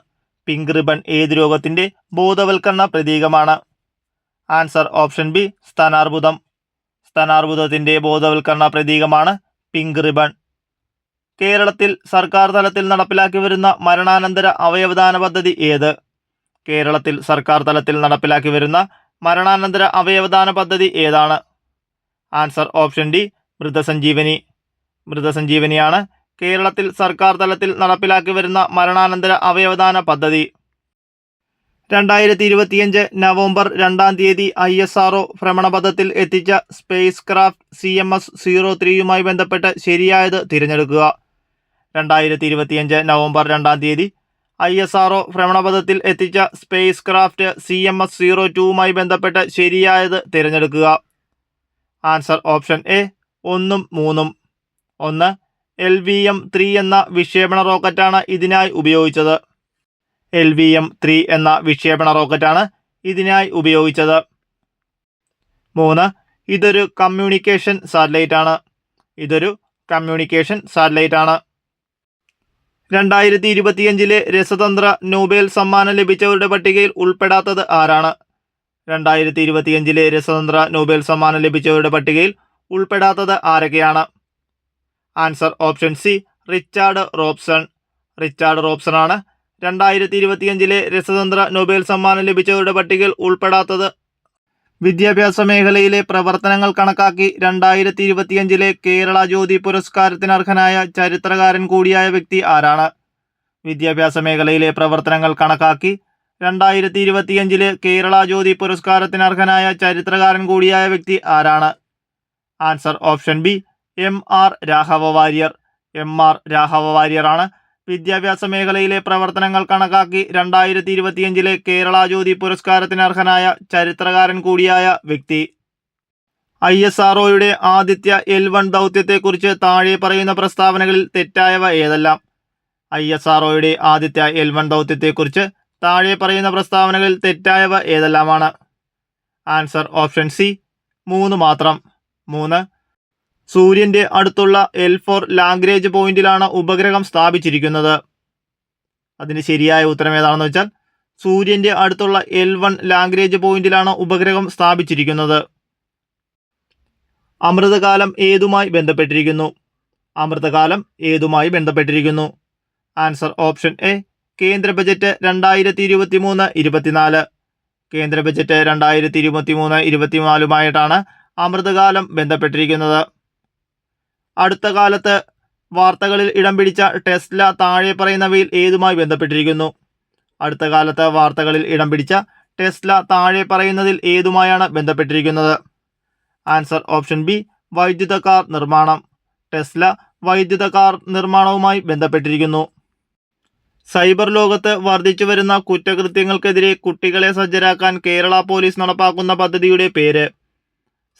പിങ്ക് റിബൺ ഏത് രോഗത്തിന്റെ ബോധവൽക്കരണ പ്രതീകമാണ്? ആൻസർ ഓപ്ഷൻ ബി, സ്തനാർബുദം. സ്തനാർബുദത്തിന്റെ ബോധവൽക്കരണ പ്രതീകമാണ് പിങ്ക് റിബൺ. കേരളത്തിൽ സർക്കാർ തലത്തിൽ നടപ്പിലാക്കി വരുന്ന മരണാനന്തര അവയവദാന പദ്ധതി ഏത്? കേരളത്തിൽ സർക്കാർ തലത്തിൽ നടപ്പിലാക്കി വരുന്ന മരണാനന്തര അവയവദാന പദ്ധതി ഏതാണ്? ആൻസർ ഓപ്ഷൻ ഡി, മൃതസഞ്ജീവനി. മൃതസഞ്ജീവനിയാണ് കേരളത്തിൽ സർക്കാർ തലത്തിൽ നടപ്പിലാക്കി വരുന്ന മരണാനന്തര അവയവദാന പദ്ധതി. 2025 നവംബർ 2 ISRO ഭ്രമണപഥത്തിൽ എത്തിച്ച സ്പേസ് ക്രാഫ്റ്റ് CMS-03യുമായി ബന്ധപ്പെട്ട് ശരിയായത് തിരഞ്ഞെടുക്കുക. 2025 നവംബർ 2 ISRO ഭ്രമണപഥത്തിൽ എത്തിച്ച സ്പേസ് ക്രാഫ്റ്റ് CMS-02യുമായി ബന്ധപ്പെട്ട് ശരിയായത് തിരഞ്ഞെടുക്കുക. ആൻസർ ഓപ്ഷൻ എ, 1ഉം 3ഉം. 1. LVM-3 എന്ന വിക്ഷേപണ റോക്കറ്റാണ് ഇതിനായി ഉപയോഗിച്ചത്. LVM-3 എന്ന വിക്ഷേപണ റോക്കറ്റാണ് ഇതിനായി ഉപയോഗിച്ചത്. 3. ഇതൊരു കമ്മ്യൂണിക്കേഷൻ സാറ്റലൈറ്റ് ആണ്. ഇതൊരു കമ്മ്യൂണിക്കേഷൻ സാറ്റലൈറ്റ് ആണ്. 2025 രസതന്ത്ര നൊബേൽ സമ്മാനം ലഭിച്ചവരുടെ പട്ടികയിൽ ഉൾപ്പെടാത്തത് ആരാണ്? 2025 രസതന്ത്ര നൊബേൽ സമ്മാനം ലഭിച്ചവരുടെ പട്ടികയിൽ ഉൾപ്പെടാത്തത് ആരൊക്കെയാണ്? Answer option C, Richard Robson. Richard Robson ആണ് 2025 രസതന്ത്ര നൊബേൽ സമ്മാനം ലഭിച്ചവരുടെ പട്ടികയിൽ ഉൾപ്പെടാത്തത്. വിദ്യാഭ്യാസ മേഖലയിലെ പ്രവർത്തനങ്ങൾ കണക്കാക്കി 2025 കേരള ജ്യോതി പുരസ്കാരത്തിന് അർഹനായ ചരിത്രകാരൻ കൂടിയായ വ്യക്തി ആരാണ്? വിദ്യാഭ്യാസ മേഖലയിലെ പ്രവർത്തനങ്ങൾ കണക്കാക്കി 2025 കേരള ജ്യോതി പുരസ്കാരത്തിന് അർഹനായ ചരിത്രകാരൻ കൂടിയായ വ്യക്തി ആരാണ്? Answer option B, MR Raghava Warrier. MR Raghava വാര്യറാണ് വിദ്യാഭ്യാസ മേഖലയിലെ പ്രവർത്തനങ്ങൾ കണക്കാക്കി 2025 കേരള ജ്യോതി പുരസ്കാരത്തിന് അർഹനായ ചരിത്രകാരൻ കൂടിയായ വ്യക്തി. ISROയുടെ ആദിത്യ L1 ദൗത്യത്തെക്കുറിച്ച് താഴെ പറയുന്ന പ്രസ്താവനകളിൽ തെറ്റായവ ഏതെല്ലാം? ISROയുടെ ആദിത്യ L1 ദൗത്യത്തെക്കുറിച്ച് താഴെ പറയുന്ന പ്രസ്താവനകളിൽ തെറ്റായവ ഏതെല്ലാമാണ്? ആൻസർ ഓപ്ഷൻ സി, 3 മാത്രം. 3. സൂര്യന്റെ അടുത്തുള്ള L4 ലാഗ്രേഞ്ച് പോയിന്റിലാണ് ഉപഗ്രഹം സ്ഥാപിച്ചിരിക്കുന്നത്. അതിന് ശരിയായ ഉത്തരം ഏതാണെന്ന് വെച്ചാൽ സൂര്യന്റെ അടുത്തുള്ള L1 ലാഗ്രേഞ്ച് പോയിന്റിലാണ് ഉപഗ്രഹം സ്ഥാപിച്ചിരിക്കുന്നത്. അമൃതകാലം ഏതുമായി ബന്ധപ്പെട്ടിരിക്കുന്നു? അമൃതകാലം ഏതുമായി ബന്ധപ്പെട്ടിരിക്കുന്നു? ആൻസർ ഓപ്ഷൻ എ, കേന്ദ്ര ബജറ്റ് 2023-24. കേന്ദ്ര ബജറ്റ് 2023-24യുമായിട്ടാണ് അമൃതകാലം ബന്ധപ്പെട്ടിരിക്കുന്നത്. അടുത്ത കാലത്ത് വാർത്തകളിൽ ഇടം പിടിച്ച ടെസ്ല താഴെ പറയുന്നവയിൽ ഏതുമായി ബന്ധപ്പെട്ടിരിക്കുന്നു? അടുത്ത കാലത്ത് വാർത്തകളിൽ ഇടം പിടിച്ച ടെസ്ല താഴെ പറയുന്നതിൽ ഏതുമായാണ് ബന്ധപ്പെട്ടിരിക്കുന്നത്? ആൻസർ ഓപ്ഷൻ ബി വൈദ്യുത കാർ നിർമ്മാണം. ടെസ്ല വൈദ്യുത കാർ നിർമ്മാണവുമായി ബന്ധപ്പെട്ടിരിക്കുന്നു. സൈബർ ലോകത്ത് വർദ്ധിച്ചു വരുന്ന കുറ്റകൃത്യങ്ങൾക്കെതിരെ കുട്ടികളെ സജ്ജരാക്കാൻ കേരള പോലീസ് നടപ്പാക്കുന്ന പദ്ധതിയുടെ പേര്.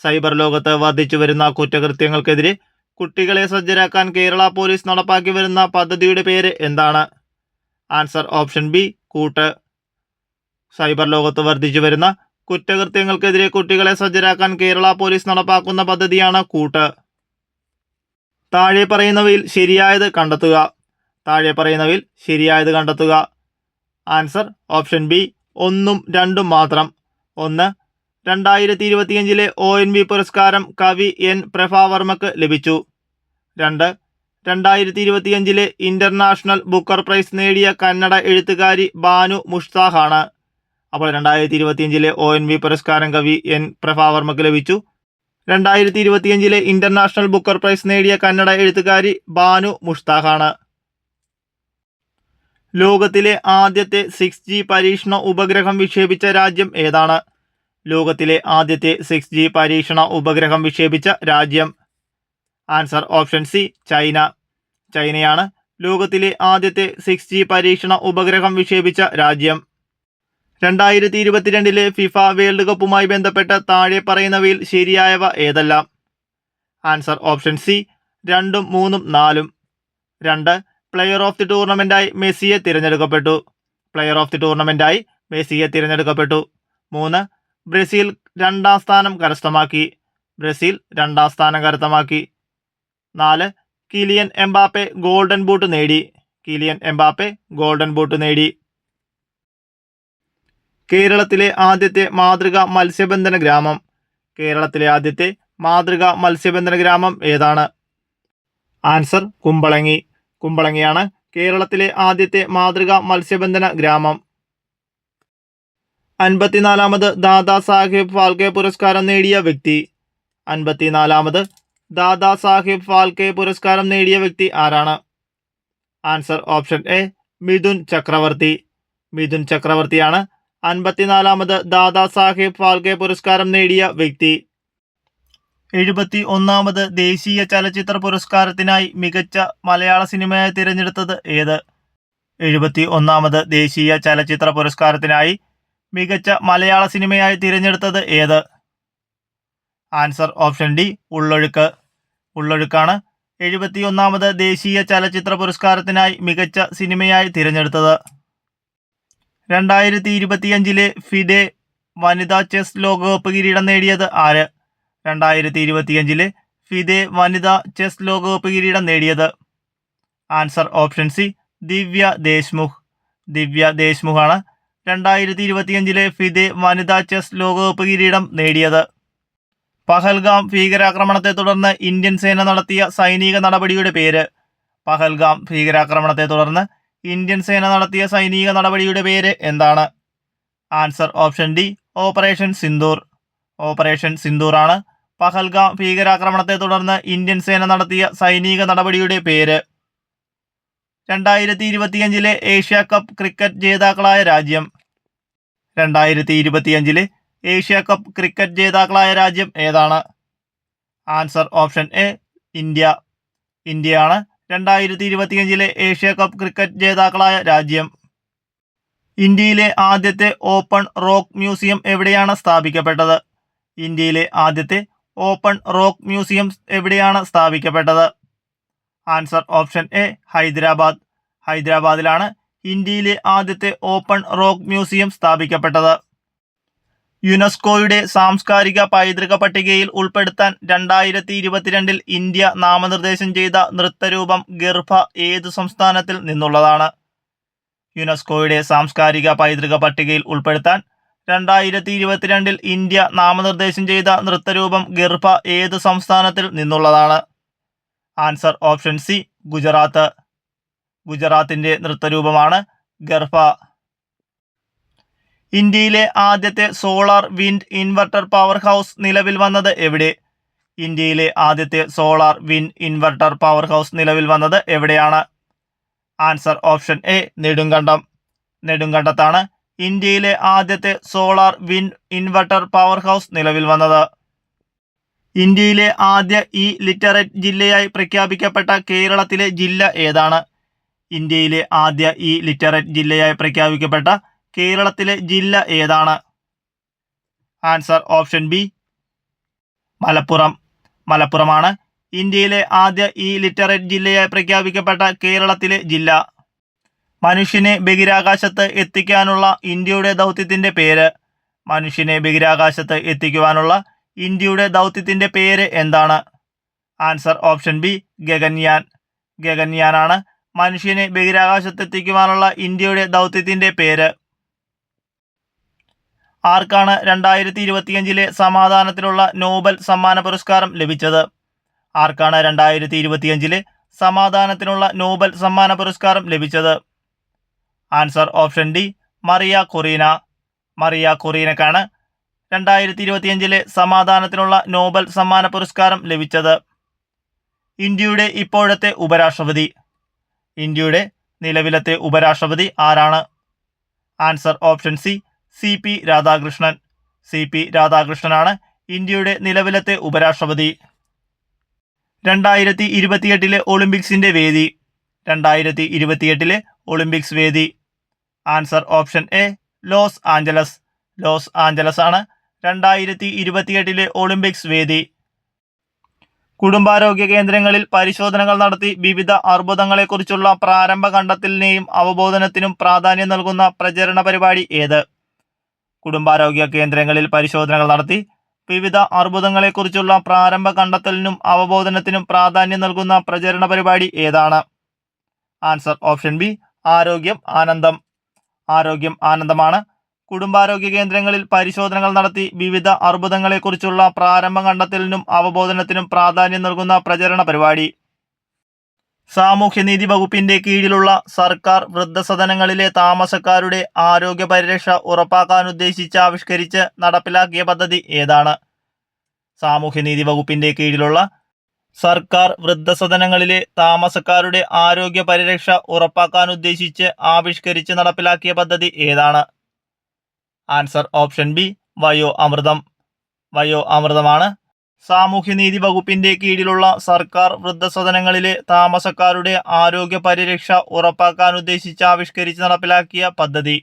സൈബർ ലോകത്ത് വർദ്ധിച്ചു വരുന്ന കുറ്റകൃത്യങ്ങൾക്കെതിരെ കുട്ടികളെ സജ്ജരാക്കാൻ കേരള പോലീസ് നടപ്പാക്കി വരുന്ന പദ്ധതിയുടെ പേര് എന്താണ്? ആൻസർ ഓപ്ഷൻ ബി കൂട്ട്. സൈബർ ലോകത്ത് വർദ്ധിച്ചു വരുന്ന കുറ്റകൃത്യങ്ങൾക്കെതിരെ കുട്ടികളെ സജ്ജരാക്കാൻ കേരള പോലീസ് നടപ്പാക്കുന്ന പദ്ധതിയാണ് കൂട്ട്. താഴെ പറയുന്നവയിൽ ശരിയായത് കണ്ടെത്തുക. താഴെ പറയുന്നവയിൽ ശരിയായത് കണ്ടെത്തുക. ആൻസർ ഓപ്ഷൻ ബി 1ഉം 2ഉം മാത്രം. 1. 2025 ONV പുരസ്കാരം കവി N. പ്രഭാവർമ്മക്ക് ലഭിച്ചു. 2. 2025 ഇന്റർനാഷണൽ ബുക്കർ പ്രൈസ് നേടിയ കന്നഡ എഴുത്തുകാരി ബാനു മുഷ്താഖാണ്. അപ്പോൾ 2025 ONV പുരസ്കാരം കവി N. പ്രഭാവർമ്മക്ക് ലഭിച്ചു. 2025 ഇന്റർനാഷണൽ ബുക്കർ പ്രൈസ് നേടിയ കന്നഡ എഴുത്തുകാരി ബാനു മുഷ്താഖാണ്. ലോകത്തിലെ ആദ്യത്തെ 6G പരീക്ഷണ ഉപഗ്രഹം വിക്ഷേപിച്ച രാജ്യം ഏതാണ്? ലോകത്തിലെ ആദ്യത്തെ 6G പരീക്ഷണ ഉപഗ്രഹം വിക്ഷേപിച്ച രാജ്യം. Answer option C China. ചൈനയാണ് ലോകത്തിലെ ആദ്യത്തെ 6G പരീക്ഷണ ഉപഗ്രഹം വിക്ഷേപിച്ച രാജ്യം. 2022 ഫിഫ വേൾഡ് കപ്പുമായി ബന്ധപ്പെട്ട് താഴെ പറയുന്നവയിൽ ശരിയായവ ഏതെല്ലാം? ആൻസർ ഓപ്ഷൻ സി 2ഉം 3ഉം 4ഉം. 2. പ്ലെയർ ഓഫ് ദി ടൂർണമെന്റായി മെസ്സിയെ തിരഞ്ഞെടുക്കപ്പെട്ടു. പ്ലെയർ ഓഫ് ദി ടൂർണമെന്റായി മെസ്സിയെ തിരഞ്ഞെടുക്കപ്പെട്ടു. 3. ബ്രസീൽ 2ാം സ്ഥാനം കരസ്ഥമാക്കി. ബ്രസീൽ 2ാം സ്ഥാനം കരസ്ഥമാക്കി. 4. കിലിയൻ എംബാപ്പെ ഗോൾഡൻ ബൂട്ട് നേടി. കിലിയൻ എംബാപ്പെ ഗോൾഡൻ ബൂട്ട് നേടി. കേരളത്തിലെ ആദ്യത്തെ മാതൃകാ മത്സ്യബന്ധന ഗ്രാമം. കേരളത്തിലെ ആദ്യത്തെ മാതൃകാ മത്സ്യബന്ധന ഗ്രാമം ഏതാണ്? ആൻസർ കുമ്പളങ്ങി. കുമ്പളങ്ങിയാണ് കേരളത്തിലെ ആദ്യത്തെ മാതൃകാ മത്സ്യബന്ധന ഗ്രാമം. 54ാമത് ദാദാ സാഹേബ് ഫാൽക്കെ പുരസ്കാരം നേടിയ വ്യക്തി. 54ാമത് ദാദാ സാഹേബ് ഫാൽക്കെ പുരസ്കാരം നേടിയ വ്യക്തി ആരാണ്? ആൻസർ ഓപ്ഷൻ എ മിഥുൻ ചക്രവർത്തി. മിഥുൻ ചക്രവർത്തിയാണ് 54ാമത് ദാദാ സാഹേബ് ഫാൽക്കെ പുരസ്കാരം നേടിയ വ്യക്തി. 71ാമത് ദേശീയ ചലച്ചിത്ര പുരസ്കാരത്തിനായി മികച്ച മലയാള സിനിമയായി തിരഞ്ഞെടുത്തത് ഏത്? 71ാമത് ദേശീയ ചലച്ചിത്ര പുരസ്കാരത്തിനായി മികച്ച മലയാള സിനിമയായി തിരഞ്ഞെടുത്തത് ഏത്? Answer option D Ullozhukku. ഉള്ളൊഴുക്കാണ് 71ാമത് ദേശീയ ചലച്ചിത്ര പുരസ്കാരത്തിനായി മികച്ച സിനിമയായി തിരഞ്ഞെടുത്തത്. 2025 ഫിഡെ വനിതാ ചെസ് ലോകകപ്പ് കിരീടം നേടിയത് ആര്? 2025 ഫിദെ വനിതാ ചെസ് ലോകകപ്പ് കിരീടം നേടിയത്. ആൻസർ ഓപ്ഷൻ സി ദിവ്യ ദേശ്മുഖ്. ദിവ്യ ദേശ്മുഖ് ആണ് 2025 ഫിദെ വനിതാ ചെസ് ലോകകപ്പ് കിരീടം നേടിയത്. പഹൽഗാം ഭീകരാക്രമണത്തെ തുടർന്ന് ഇന്ത്യൻ സേന നടത്തിയ സൈനിക നടപടിയുടെ പേര്. പഹൽഗാം ഭീകരാക്രമണത്തെ തുടർന്ന് ഇന്ത്യൻ സേന നടത്തിയ സൈനിക നടപടിയുടെ പേര് എന്താണ്? Answer option D operation Sindoor. Operation Sindoor ആണ് പഹൽഗാം ഭീകരാക്രമണത്തെ തുടർന്ന് ഇന്ത്യൻ സേന നടത്തിയ സൈനിക നടപടിയുടെ പേര്. 2025 ഏഷ്യ കപ്പ് ക്രിക്കറ്റ് ജേതാക്കളായ രാജ്യം. 2025 ഏഷ്യ കപ്പ് ക്രിക്കറ്റ് ജേതാക്കളായ രാജ്യം ഏതാണ്? Answer option A India. ഇന്ത്യയാണ് 2025 ഏഷ്യ കപ്പ് ക്രിക്കറ്റ് ജേതാക്കളായ രാജ്യം. ഇന്ത്യയിലെ ആദ്യത്തെ ഓപ്പൺ റോക്ക് മ്യൂസിയം എവിടെയാണ് സ്ഥാപിക്കപ്പെട്ടത്? ഇന്ത്യയിലെ ആദ്യത്തെ ഓപ്പൺ റോക്ക് മ്യൂസിയം എവിടെയാണ് സ്ഥാപിക്കപ്പെട്ടത്? Answer option A Hyderabad. ഹൈദരാബാദിലാണ് ഇന്ത്യയിലെ ആദ്യത്തെ ഓപ്പൺ റോക്ക് മ്യൂസിയം സ്ഥാപിക്കപ്പെട്ടത്. യുനെസ്കോയുടെ സാംസ്കാരിക പൈതൃക പട്ടികയിൽ ഉൾപ്പെടുത്താൻ 2022 ഇന്ത്യ നാമനിർദ്ദേശം ചെയ്ത നൃത്തരൂപം ഗർഭ ഏതു സംസ്ഥാനത്തിൽ നിന്നുള്ളതാണ്? യുനെസ്കോയുടെ സാംസ്കാരിക പൈതൃക പട്ടികയിൽ ഉൾപ്പെടുത്താൻ 2022 ഇന്ത്യ നാമനിർദ്ദേശം ചെയ്ത നൃത്തരൂപം ഗർഭ ഏതു സംസ്ഥാനത്തിൽ നിന്നുള്ളതാണ്? Answer option C Gujarat. ഗുജറാത്തിന്റെ നൃത്തരൂപമാണ് ഗർഭ. ഇന്ത്യയിലെ ആദ്യത്തെ solar wind inverter power house നിലവിൽ വന്നത് എവിടെ? ഇന്ത്യയിലെ ആദ്യത്തെ solar wind inverter power house നിലവിൽ വന്നത് എവിടെയാണ്? Answer option A Nedumkandam. നെടുങ്കണ്ടത്താണ് ഇന്ത്യയിലെ ആദ്യത്തെ solar wind inverter power house നിലവിൽ വന്നത്. ഇന്ത്യയിലെ ആദ്യ ലിറ്ററേറ്റ് ജില്ലയായി പ്രഖ്യാപിക്കപ്പെട്ട കേരളത്തിലെ ജില്ല ഏതാണ്? ഇന്ത്യയിലെ ആദ്യ ലിറ്ററേറ്റ് ജില്ലയായി പ്രഖ്യാപിക്കപ്പെട്ട കേരളത്തിലെ ജില്ല ഏതാണ്? Answer option B Malappuram. മലപ്പുറമാണ് ഇന്ത്യയിലെ ആദ്യ ലിറ്ററേറ്റ് ജില്ലയായി പ്രഖ്യാപിക്കപ്പെട്ട കേരളത്തിലെ ജില്ല. മനുഷ്യനെ ബഹിരാകാശത്ത് എത്തിക്കാനുള്ള ഇന്ത്യയുടെ ദൗത്യത്തിന്റെ പേര്? മനുഷ്യനെ ബഹിരാകാശത്ത് എത്തിക്കുവാനുള്ള ഇന്ത്യയുടെ ദൗത്യത്തിന്റെ പേര് എന്താണ്? Answer option B Gaganyaan. ഗഗൻയാനാണ് മനുഷ്യനെ ബഹിരാകാശത്തെത്തിക്കുവാനുള്ള ഇന്ത്യയുടെ ദൗത്യത്തിന്റെ പേര്. ആർക്കാണ് 2025 സമാധാനത്തിനുള്ള നോബൽ സമ്മാന പുരസ്കാരം ലഭിച്ചത്? ആർക്കാണ് 2025 സമാധാനത്തിനുള്ള നോബൽ സമ്മാന പുരസ്കാരം ലഭിച്ചത്? Answer option D Maria Corina. Maria കൊറീനക്കാണ് 2025 സമാധാനത്തിനുള്ള നോബൽ സമ്മാന പുരസ്കാരം ലഭിച്ചത്. ഇന്ത്യയുടെ ഇപ്പോഴത്തെ ഉപരാഷ്ട്രപതി? ഇന്ത്യയുടെ നിലവിലത്തെ ഉപരാഷ്ട്രപതി ആരാണ്? Answer option C CP Radhakrishnan. CP രാധാകൃഷ്ണനാണ് ഇന്ത്യയുടെ നിലവിലത്തെ ഉപരാഷ്ട്രപതി. 2028 ഒളിമ്പിക്സിന്റെ വേദി? 2028 ഒളിമ്പിക്സ് വേദി? Answer option A Los Angeles. Los Angeles ആണ് 2028 ഒളിമ്പിക്സ് വേദി. കുടുംബാരോഗ്യ കേന്ദ്രങ്ങളിൽ പരിശോധനകൾ നടത്തി വിവിധ അർബുദങ്ങളെക്കുറിച്ചുള്ള പ്രാരംഭ കണ്ടെത്തലിനെയും അവബോധനത്തിനും പ്രാധാന്യം നൽകുന്ന പ്രചരണ പരിപാടി ഏത്? കുടുംബാരോഗ്യ കേന്ദ്രങ്ങളിൽ പരിശോധനകൾ നടത്തി വിവിധ അർബുദങ്ങളെക്കുറിച്ചുള്ള പ്രാരംഭ കണ്ടെത്തലിനും അവബോധനത്തിനും പ്രാധാന്യം നൽകുന്ന പ്രചരണ പരിപാടി ഏതാണ്? ആൻസർ ഓപ്ഷൻ ബി ആരോഗ്യം ആനന്ദം. ആരോഗ്യം ആനന്ദമാണ് കുടുംബാരോഗ്യ കേന്ദ്രങ്ങളിൽ പരിശോധനകൾ നടത്തി വിവിധ അർബുദങ്ങളെക്കുറിച്ചുള്ള പ്രാരംഭ കണ്ടെത്തലിനും അവബോധനത്തിനും പ്രാധാന്യം നൽകുന്ന പ്രചരണ പരിപാടി. സാമൂഹ്യനീതി വകുപ്പിന്റെ കീഴിലുള്ള സർക്കാർ വൃദ്ധസദനങ്ങളിലെ താമസക്കാരുടെ ആരോഗ്യ പരിരക്ഷ ഉറപ്പാക്കാനുദ്ദേശിച്ച് ആവിഷ്കരിച്ച് നടപ്പിലാക്കിയ പദ്ധതി ഏതാണ്? സാമൂഹ്യനീതി വകുപ്പിന്റെ കീഴിലുള്ള സർക്കാർ വൃദ്ധസദനങ്ങളിലെ താമസക്കാരുടെ ആരോഗ്യ പരിരക്ഷ ഉറപ്പാക്കാനുദ്ദേശിച്ച് ആവിഷ്കരിച്ച് നടപ്പിലാക്കിയ പദ്ധതി ഏതാണ്? ആൻസർ ഓപ്ഷൻ ബി വയോ അമൃതം. വയോ അമൃതമാണ് സാമൂഹ്യനീതി വകുപ്പിന്റെ കീഴിലുള്ള സർക്കാർ വൃദ്ധസദനങ്ങളിലെ താമസക്കാരുടെ ആരോഗ്യ പരിരക്ഷ ഉറപ്പാക്കാനുദ്ദേശിച്ച് ആവിഷ്കരിച്ച് നടപ്പിലാക്കിയ പദ്ധതി.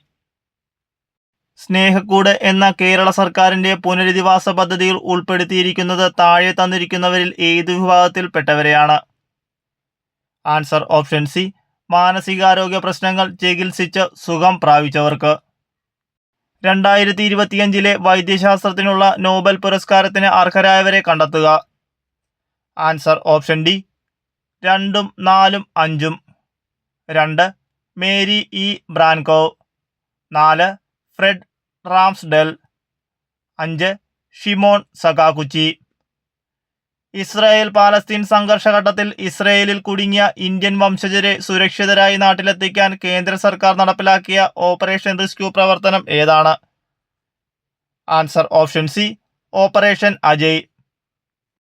സ്നേഹക്കൂട് എന്ന കേരള സർക്കാരിന്റെ പുനരധിവാസ പദ്ധതിയിൽ ഉൾപ്പെടുത്തിയിരിക്കുന്നത് താഴെ തന്നിരിക്കുന്നവരിൽ ഏതു വിഭാഗത്തിൽപ്പെട്ടവരെയാണ്? ആൻസർ ഓപ്ഷൻ സി മാനസികാരോഗ്യ പ്രശ്നങ്ങൾ ചികിത്സിച്ച് സുഖം പ്രാപിച്ചവർക്ക്. 2025 വൈദ്യശാസ്ത്രത്തിനുള്ള നോബൽ പുരസ്കാരത്തിന് അർഹരായവരെ കണ്ടെത്തുക. Answer option D 2, 4, 5. 2 Mary Brunkow. 4 Fred Ramsdell. 5 Shimon Sakaguchi. Israel Palestine സംഘർഷഘട്ടത്തിൽ ഇസ്രായേലിൽ കുടുങ്ങിയ ഇന്ത്യൻ വംശജരെ സുരക്ഷിതരായി നാട്ടിലെത്തിക്കാൻ കേന്ദ്ര സർക്കാർ നടപ്പിലാക്കിയ ഓപ്പറേഷൻ റെസ്ക്യൂ പ്രവർത്തനം ഏതാണ്? Answer option C operation Ajay.